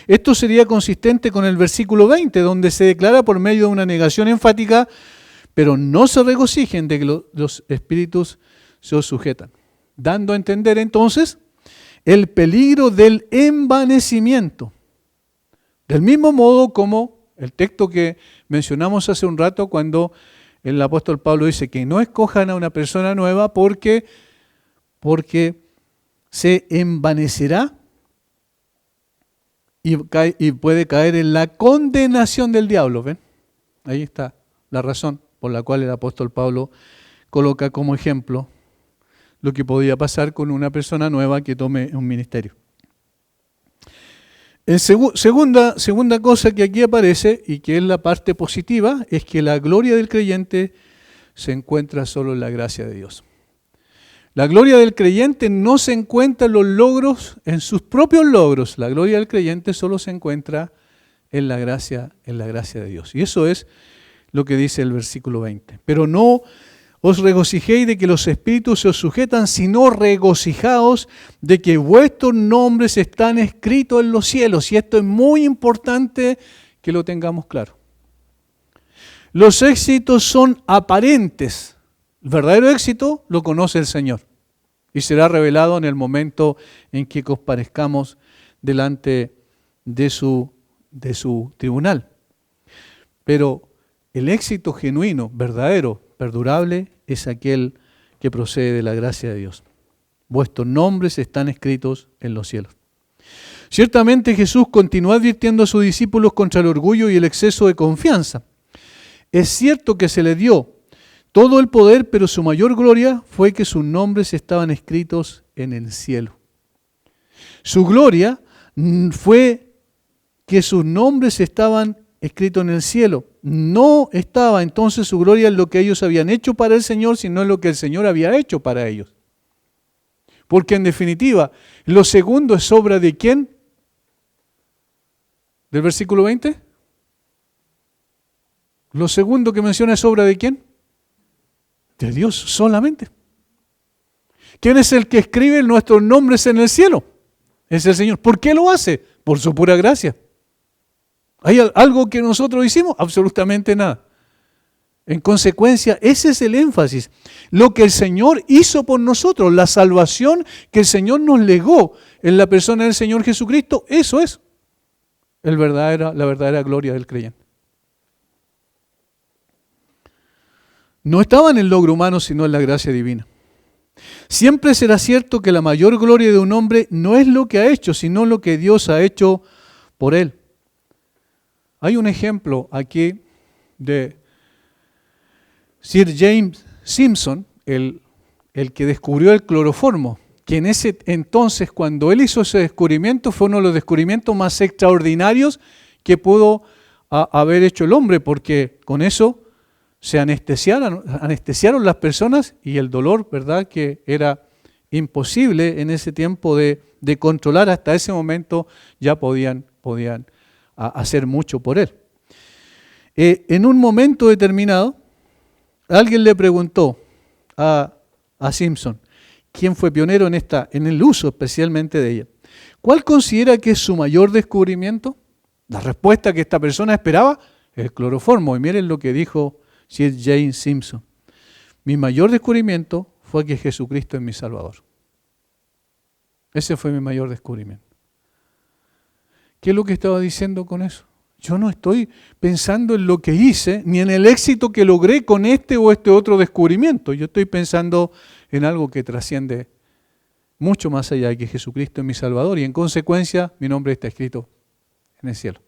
[SPEAKER 1] Esto sería consistente con el versículo 20, donde se declara por medio de una negación enfática, pero no se regocijen de que los espíritus se os sujetan, dando a entender entonces el peligro del envanecimiento. Del mismo modo como el texto que mencionamos hace un rato cuando el apóstol Pablo dice que no escojan a una persona nueva porque se envanecerá y puede caer en la condenación del diablo. ¿Ven? Ahí está la razón por la cual el apóstol Pablo coloca como ejemplo lo que podía pasar con una persona nueva que tome un ministerio. Segunda cosa que aquí aparece y que es la parte positiva es que la gloria del creyente se encuentra solo en la gracia de Dios. La gloria del creyente no se encuentra en los logros, en sus propios logros. La gloria del creyente solo se encuentra en la gracia de Dios. Y eso es lo que dice el versículo 20. Pero no os regocijéis de que los espíritus se os sujetan, sino regocijaos de que vuestros nombres están escritos en los cielos. Y esto es muy importante que lo tengamos claro. Los éxitos son aparentes. El verdadero éxito lo conoce el Señor y será revelado en el momento en que comparezcamos delante de su tribunal. Pero el éxito genuino, verdadero, perdurable, es aquel que procede de la gracia de Dios. Vuestros nombres están escritos en los cielos. Ciertamente Jesús continuó advirtiendo a sus discípulos contra el orgullo y el exceso de confianza. Es cierto que se le dio todo el poder, pero su mayor gloria fue que sus nombres estaban escritos en el cielo. Su gloria fue que sus nombres estaban escritos en el cielo. No estaba entonces su gloria en lo que ellos habían hecho para el Señor, sino en lo que el Señor había hecho para ellos. Porque en definitiva, lo segundo es obra de ¿quién? ¿Del versículo 20? Lo segundo que menciona es obra de ¿quién? De Dios solamente. ¿Quién es el que escribe nuestros nombres en el cielo? Es el Señor. ¿Por qué lo hace? Por su pura gracia. ¿Hay algo que nosotros hicimos? Absolutamente nada. En consecuencia, ese es el énfasis. Lo que el Señor hizo por nosotros, la salvación que el Señor nos legó en la persona del Señor Jesucristo, eso es la verdadera gloria del creyente. No estaba en el logro humano, sino en la gracia divina. Siempre será cierto que la mayor gloria de un hombre no es lo que ha hecho, sino lo que Dios ha hecho por él. Hay un ejemplo aquí de Sir James Simpson, el que descubrió el cloroformo, que en ese entonces, cuando él hizo ese descubrimiento, fue uno de los descubrimientos más extraordinarios que pudo haber hecho el hombre, porque con eso se anestesiaron las personas y el dolor, ¿verdad?, que era imposible en ese tiempo de controlar, hasta ese momento ya podían hacer mucho por él. En un momento determinado, alguien le preguntó a Simpson, quien fue pionero en el uso especialmente de ella, ¿cuál considera que es su mayor descubrimiento? La respuesta que esta persona esperaba, el cloroformo. Y miren lo que dijo Sir James Simpson. Mi mayor descubrimiento fue que Jesucristo es mi Salvador. Ese fue mi mayor descubrimiento. ¿Qué es lo que estaba diciendo con eso? Yo no estoy pensando en lo que hice, ni en el éxito que logré con este o este otro descubrimiento. Yo estoy pensando en algo que trasciende mucho más allá de que Jesucristo es mi Salvador y en consecuencia mi nombre está escrito en el cielo.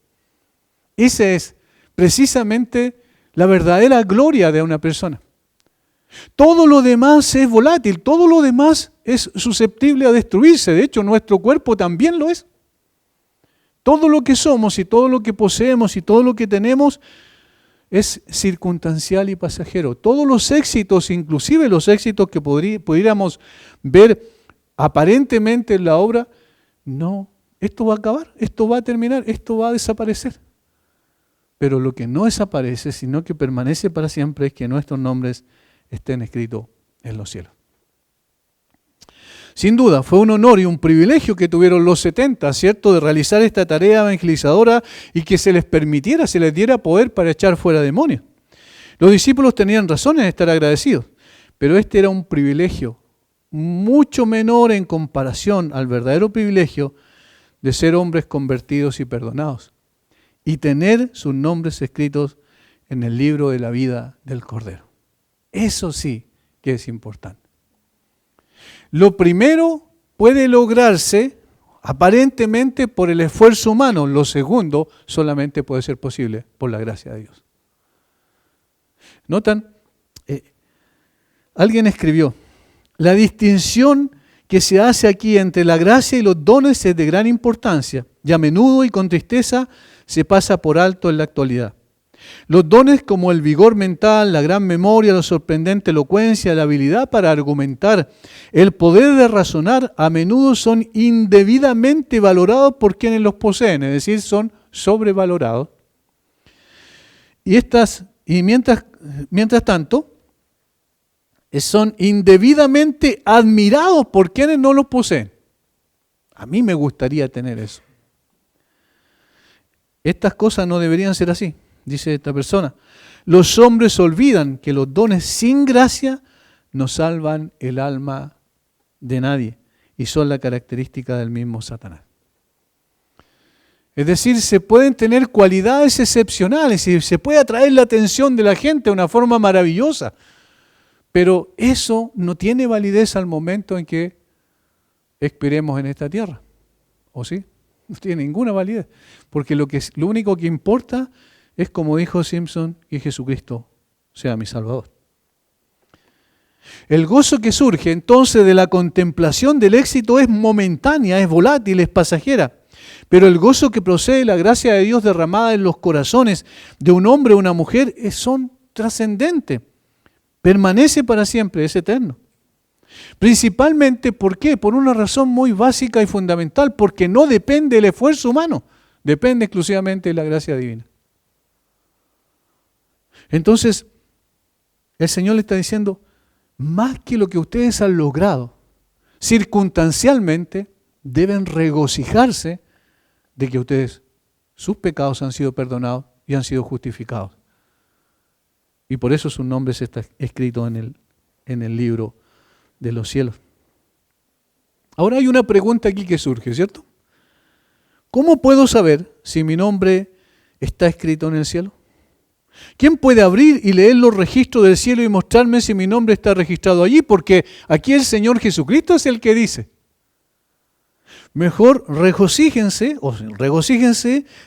[SPEAKER 1] Esa es precisamente la verdadera gloria de una persona. Todo lo demás es volátil, todo lo demás es susceptible a destruirse. De hecho, nuestro cuerpo también lo es. Todo lo que somos y todo lo que poseemos y todo lo que tenemos es circunstancial y pasajero. Todos los éxitos, inclusive los éxitos que pudiéramos ver aparentemente en la obra, no, esto va a acabar, esto va a terminar, esto va a desaparecer. Pero lo que no desaparece, sino que permanece para siempre, es que nuestros nombres estén escritos en los cielos. Sin duda, fue un honor y un privilegio que tuvieron los 70, ¿cierto?, de realizar esta tarea evangelizadora y que se les permitiera, se les diera poder para echar fuera demonios. Los discípulos tenían razones de estar agradecidos, pero este era un privilegio mucho menor en comparación al verdadero privilegio de ser hombres convertidos y perdonados y tener sus nombres escritos en el libro de la vida del Cordero. Eso sí que es importante. Lo primero puede lograrse aparentemente por el esfuerzo humano. Lo segundo solamente puede ser posible por la gracia de Dios. ¿Notan? Alguien escribió, la distinción que se hace aquí entre la gracia y los dones es de gran importancia y a menudo y con tristeza se pasa por alto en la actualidad. Los dones como el vigor mental, la gran memoria, la sorprendente elocuencia, la habilidad para argumentar, el poder de razonar, a menudo son indebidamente valorados por quienes los poseen, es decir, son sobrevalorados. Y mientras tanto, son indebidamente admirados por quienes no los poseen. A mí me gustaría tener eso. Estas cosas no deberían ser así. Dice esta persona, los hombres olvidan que los dones sin gracia no salvan el alma de nadie y son la característica del mismo Satanás. Es decir, se pueden tener cualidades excepcionales y se puede atraer la atención de la gente de una forma maravillosa, pero eso no tiene validez al momento en que expiremos en esta tierra, ¿o sí? No tiene ninguna validez, porque lo único que importa es, como dijo Simpson, que Jesucristo sea mi Salvador. El gozo que surge entonces de la contemplación del éxito es momentánea, es volátil, es pasajera. Pero el gozo que procede de la gracia de Dios derramada en los corazones de un hombre o una mujer son trascendentes. Permanece para siempre, es eterno. Principalmente, ¿por qué? Por una razón muy básica y fundamental, porque no depende del esfuerzo humano, depende exclusivamente de la gracia divina. Entonces, el Señor le está diciendo, más que lo que ustedes han logrado, circunstancialmente deben regocijarse de que ustedes, sus pecados han sido perdonados y han sido justificados. Y por eso sus nombres están escritos en el libro de los cielos. Ahora hay una pregunta aquí que surge, ¿cierto? ¿Cómo puedo saber si mi nombre está escrito en el cielo? ¿Quién puede abrir y leer los registros del cielo y mostrarme si mi nombre está registrado allí? Porque aquí el Señor Jesucristo es el que dice. Mejor regocíjense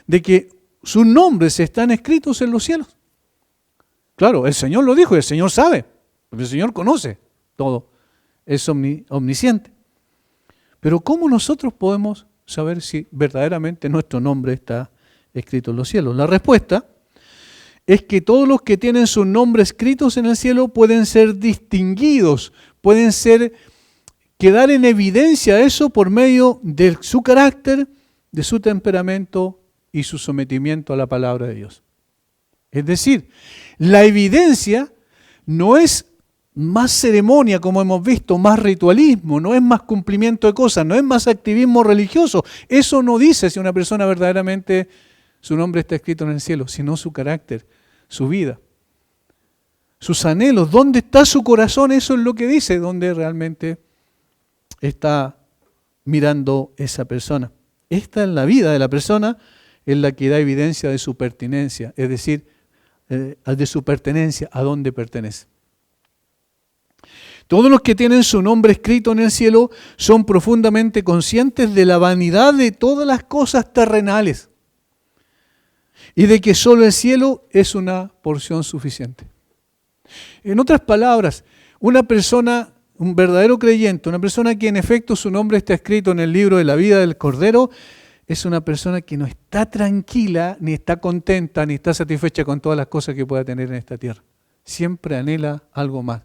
[SPEAKER 1] de que sus nombres están escritos en los cielos. Claro, el Señor lo dijo y el Señor sabe, porque el Señor conoce todo, es omnisciente. Pero ¿cómo nosotros podemos saber si verdaderamente nuestro nombre está escrito en los cielos? La respuesta es que todos los que tienen su nombre escritos en el cielo pueden ser distinguidos, pueden quedar en evidencia eso por medio de su carácter, de su temperamento y su sometimiento a la palabra de Dios. Es decir, la evidencia no es más ceremonia, como hemos visto, más ritualismo, no es más cumplimiento de cosas, no es más activismo religioso. Eso no dice si una persona verdaderamente su nombre está escrito en el cielo, sino su carácter, su vida, sus anhelos. ¿Dónde está su corazón? Eso es lo que dice, dónde realmente está mirando esa persona. Esta es la vida de la persona, es la que da evidencia de su pertinencia, es decir, de su pertenencia, a dónde pertenece. Todos los que tienen su nombre escrito en el cielo son profundamente conscientes de la vanidad de todas las cosas terrenales y de que solo el cielo es una porción suficiente. En otras palabras, una persona, un verdadero creyente, una persona que en efecto su nombre está escrito en el libro de la vida del Cordero, es una persona que no está tranquila, ni está contenta, ni está satisfecha con todas las cosas que pueda tener en esta tierra. Siempre anhela algo más,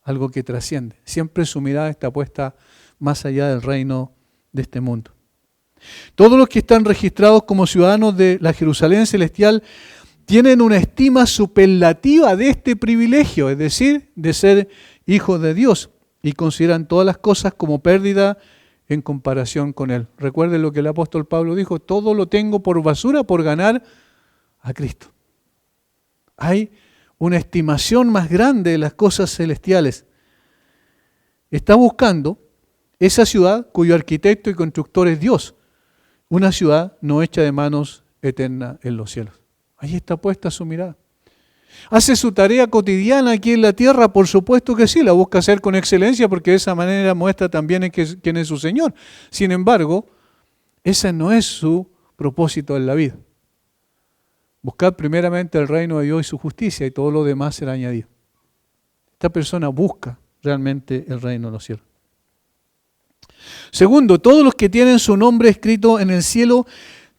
[SPEAKER 1] algo que trasciende. Siempre su mirada está puesta más allá del reino de este mundo. Todos los que están registrados como ciudadanos de la Jerusalén celestial tienen una estima superlativa de este privilegio, es decir, de ser hijos de Dios, y consideran todas las cosas como pérdida en comparación con Él. Recuerden lo que el apóstol Pablo dijo: todo lo tengo por basura por ganar a Cristo. Hay una estimación más grande de las cosas celestiales. Está buscando esa ciudad cuyo arquitecto y constructor es Dios, una ciudad no hecha de manos, eterna en los cielos. Ahí está puesta su mirada. ¿Hace su tarea cotidiana aquí en la tierra? Por supuesto que sí, la busca hacer con excelencia porque de esa manera muestra también quién es su Señor. Sin embargo, ese no es su propósito en la vida. Buscar primeramente el reino de Dios y su justicia, y todo lo demás será añadido. Esta persona busca realmente el reino de los cielos. Segundo, todos los que tienen su nombre escrito en el cielo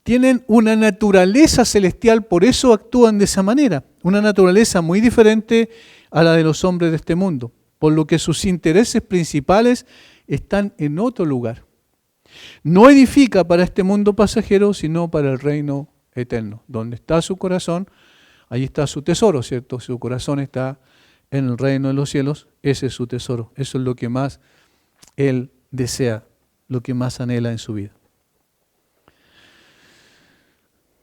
[SPEAKER 1] tienen una naturaleza celestial, por eso actúan de esa manera. Una naturaleza muy diferente a la de los hombres de este mundo, por lo que sus intereses principales están en otro lugar. No edifica para este mundo pasajero, sino para el reino eterno. Donde está su corazón, ahí está su tesoro, ¿cierto? Su corazón está en el reino de los cielos, ese es su tesoro. Eso es lo que más él desea, lo que más anhela en su vida.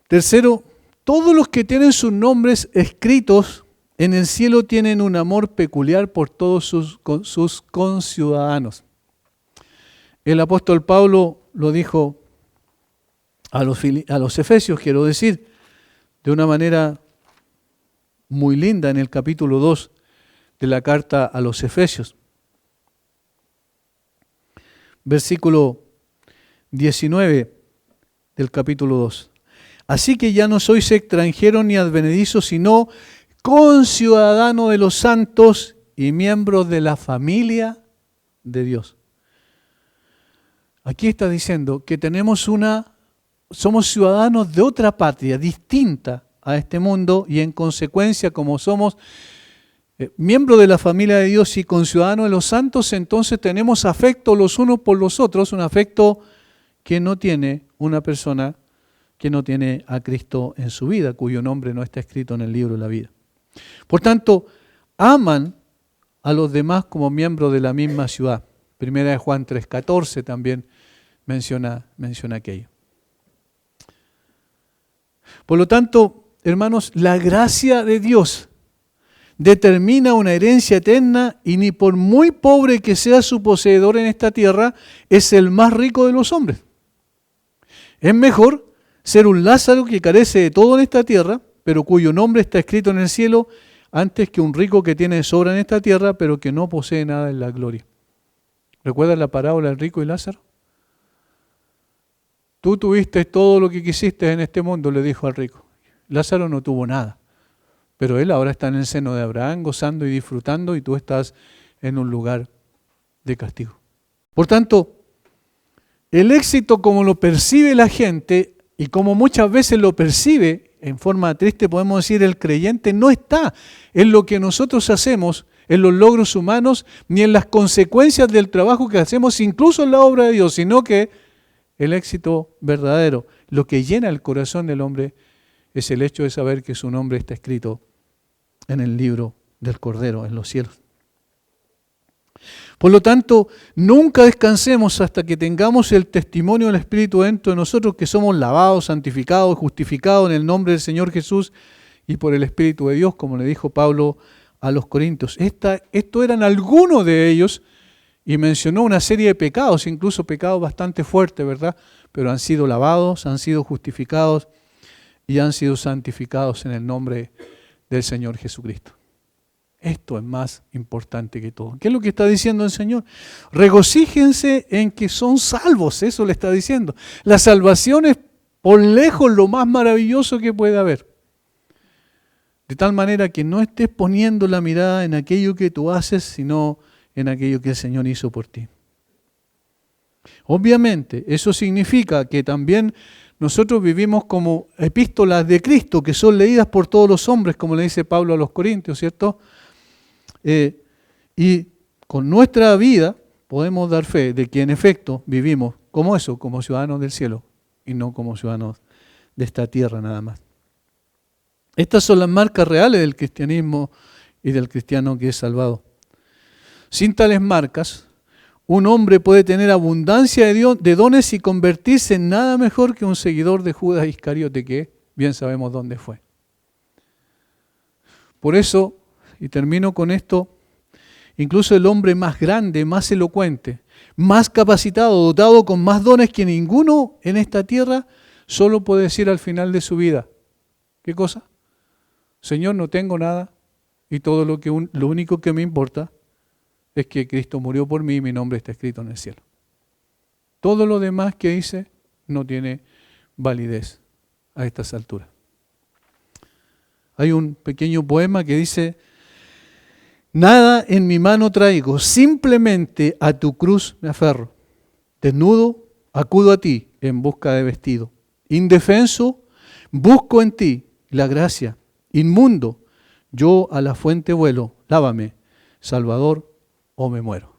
[SPEAKER 1] Tercero, todos los que tienen sus nombres escritos en el cielo tienen un amor peculiar por todos sus conciudadanos. El apóstol Pablo lo dijo a los efesios, quiero decir, de una manera muy linda en el capítulo 2 de la carta a los Efesios. Versículo 19 del capítulo 2. Así que ya no sois extranjeros ni advenedizos, sino conciudadanos de los santos y miembros de la familia de Dios. Aquí está diciendo que somos ciudadanos de otra patria, distinta a este mundo, y en consecuencia, como somos miembros de la familia de Dios y conciudadanos de los santos, entonces tenemos afecto los unos por los otros, un afecto que no tiene una persona que no tiene a Cristo en su vida, cuyo nombre no está escrito en el libro de la vida. Por tanto, aman a los demás como miembros de la misma ciudad. Primera de Juan 3:14 también menciona aquello. Por lo tanto, hermanos, la gracia de Dios determina una herencia eterna, y ni por muy pobre que sea su poseedor en esta tierra, es el más rico de los hombres. Es mejor ser un Lázaro que carece de todo en esta tierra, pero cuyo nombre está escrito en el cielo, antes que un rico que tiene sobra en esta tierra, pero que no posee nada en la gloria. ¿Recuerdan la parábola del rico y Lázaro? Tú tuviste todo lo que quisiste en este mundo, le dijo al rico. Lázaro no tuvo nada, pero él ahora está en el seno de Abraham, gozando y disfrutando, y tú estás en un lugar de castigo. Por tanto, el éxito como lo percibe la gente, y como muchas veces lo percibe en forma triste, podemos decir, el creyente, no está en lo que nosotros hacemos, en los logros humanos, ni en las consecuencias del trabajo que hacemos, incluso en la obra de Dios, sino que el éxito verdadero, lo que llena el corazón del hombre, es el hecho de saber que su nombre está escrito en el libro del Cordero en los cielos. Por lo tanto, nunca descansemos hasta que tengamos el testimonio del Espíritu dentro de nosotros, que somos lavados, santificados, justificados en el nombre del Señor Jesús y por el Espíritu de Dios, como le dijo Pablo a los Corintios. Esto eran algunos de ellos, y mencionó una serie de pecados, incluso pecados bastante fuertes, ¿verdad? Pero han sido lavados, han sido justificados y han sido santificados en el nombre del Señor Jesucristo. Esto es más importante que todo. ¿Qué es lo que está diciendo el Señor? Regocíjense en que son salvos, eso le está diciendo. La salvación es por lejos lo más maravilloso que puede haber. De tal manera que no estés poniendo la mirada en aquello que tú haces, sino en aquello que el Señor hizo por ti. Obviamente, eso significa que también nosotros vivimos como epístolas de Cristo, que son leídas por todos los hombres, como le dice Pablo a los Corintios, ¿cierto? Y con nuestra vida podemos dar fe de que en efecto vivimos como eso, como ciudadanos del cielo, y no como ciudadanos de esta tierra nada más. Estas son las marcas reales del cristianismo y del cristiano que es salvado. Sin tales marcas, un hombre puede tener abundancia de dones y convertirse en nada mejor que un seguidor de Judas Iscariote, que bien sabemos dónde fue. Por eso, y termino con esto, incluso el hombre más grande, más elocuente, más capacitado, dotado con más dones que ninguno en esta tierra, solo puede decir al final de su vida, ¿qué cosa? Señor, no tengo nada y todo lo único que me importa es que Cristo murió por mí y mi nombre está escrito en el cielo. Todo lo demás que hice no tiene validez a estas alturas. Hay un pequeño poema que dice: nada en mi mano traigo, simplemente a tu cruz me aferro. Desnudo, acudo a ti en busca de vestido. Indefenso, busco en ti la gracia. Inmundo, yo a la fuente vuelo, lávame, Salvador, o me muero.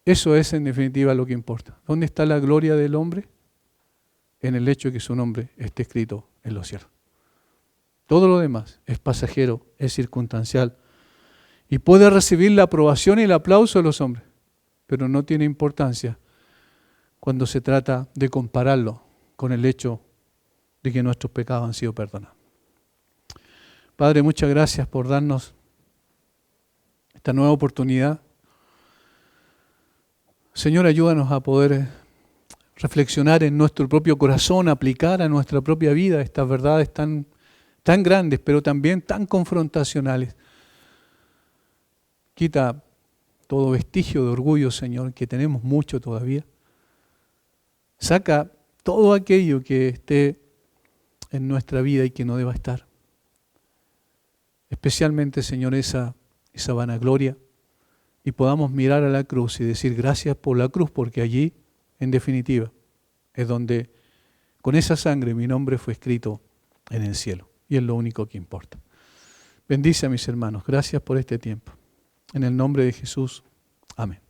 [SPEAKER 1] Eso es en definitiva lo que importa. ¿Dónde está la gloria del hombre? En el hecho de que su nombre esté escrito en los cielos. Todo lo demás es pasajero, es circunstancial y puede recibir la aprobación y el aplauso de los hombres, pero no tiene importancia cuando se trata de compararlo con el hecho de que nuestros pecados han sido perdonados. Padre, muchas gracias por darnos esta nueva oportunidad. Señor, ayúdanos a poder reflexionar en nuestro propio corazón, aplicar a nuestra propia vida estas verdades tan grandes, pero también tan confrontacionales. Quita todo vestigio de orgullo, Señor, que tenemos mucho todavía. Saca todo aquello que esté en nuestra vida y que no deba estar. Especialmente, Señor, esa vanagloria, y podamos mirar a la cruz y decir gracias por la cruz, porque allí, en definitiva, es donde con esa sangre mi nombre fue escrito en el cielo, y es lo único que importa. Bendice a mis hermanos, gracias por este tiempo. En el nombre de Jesús, amén.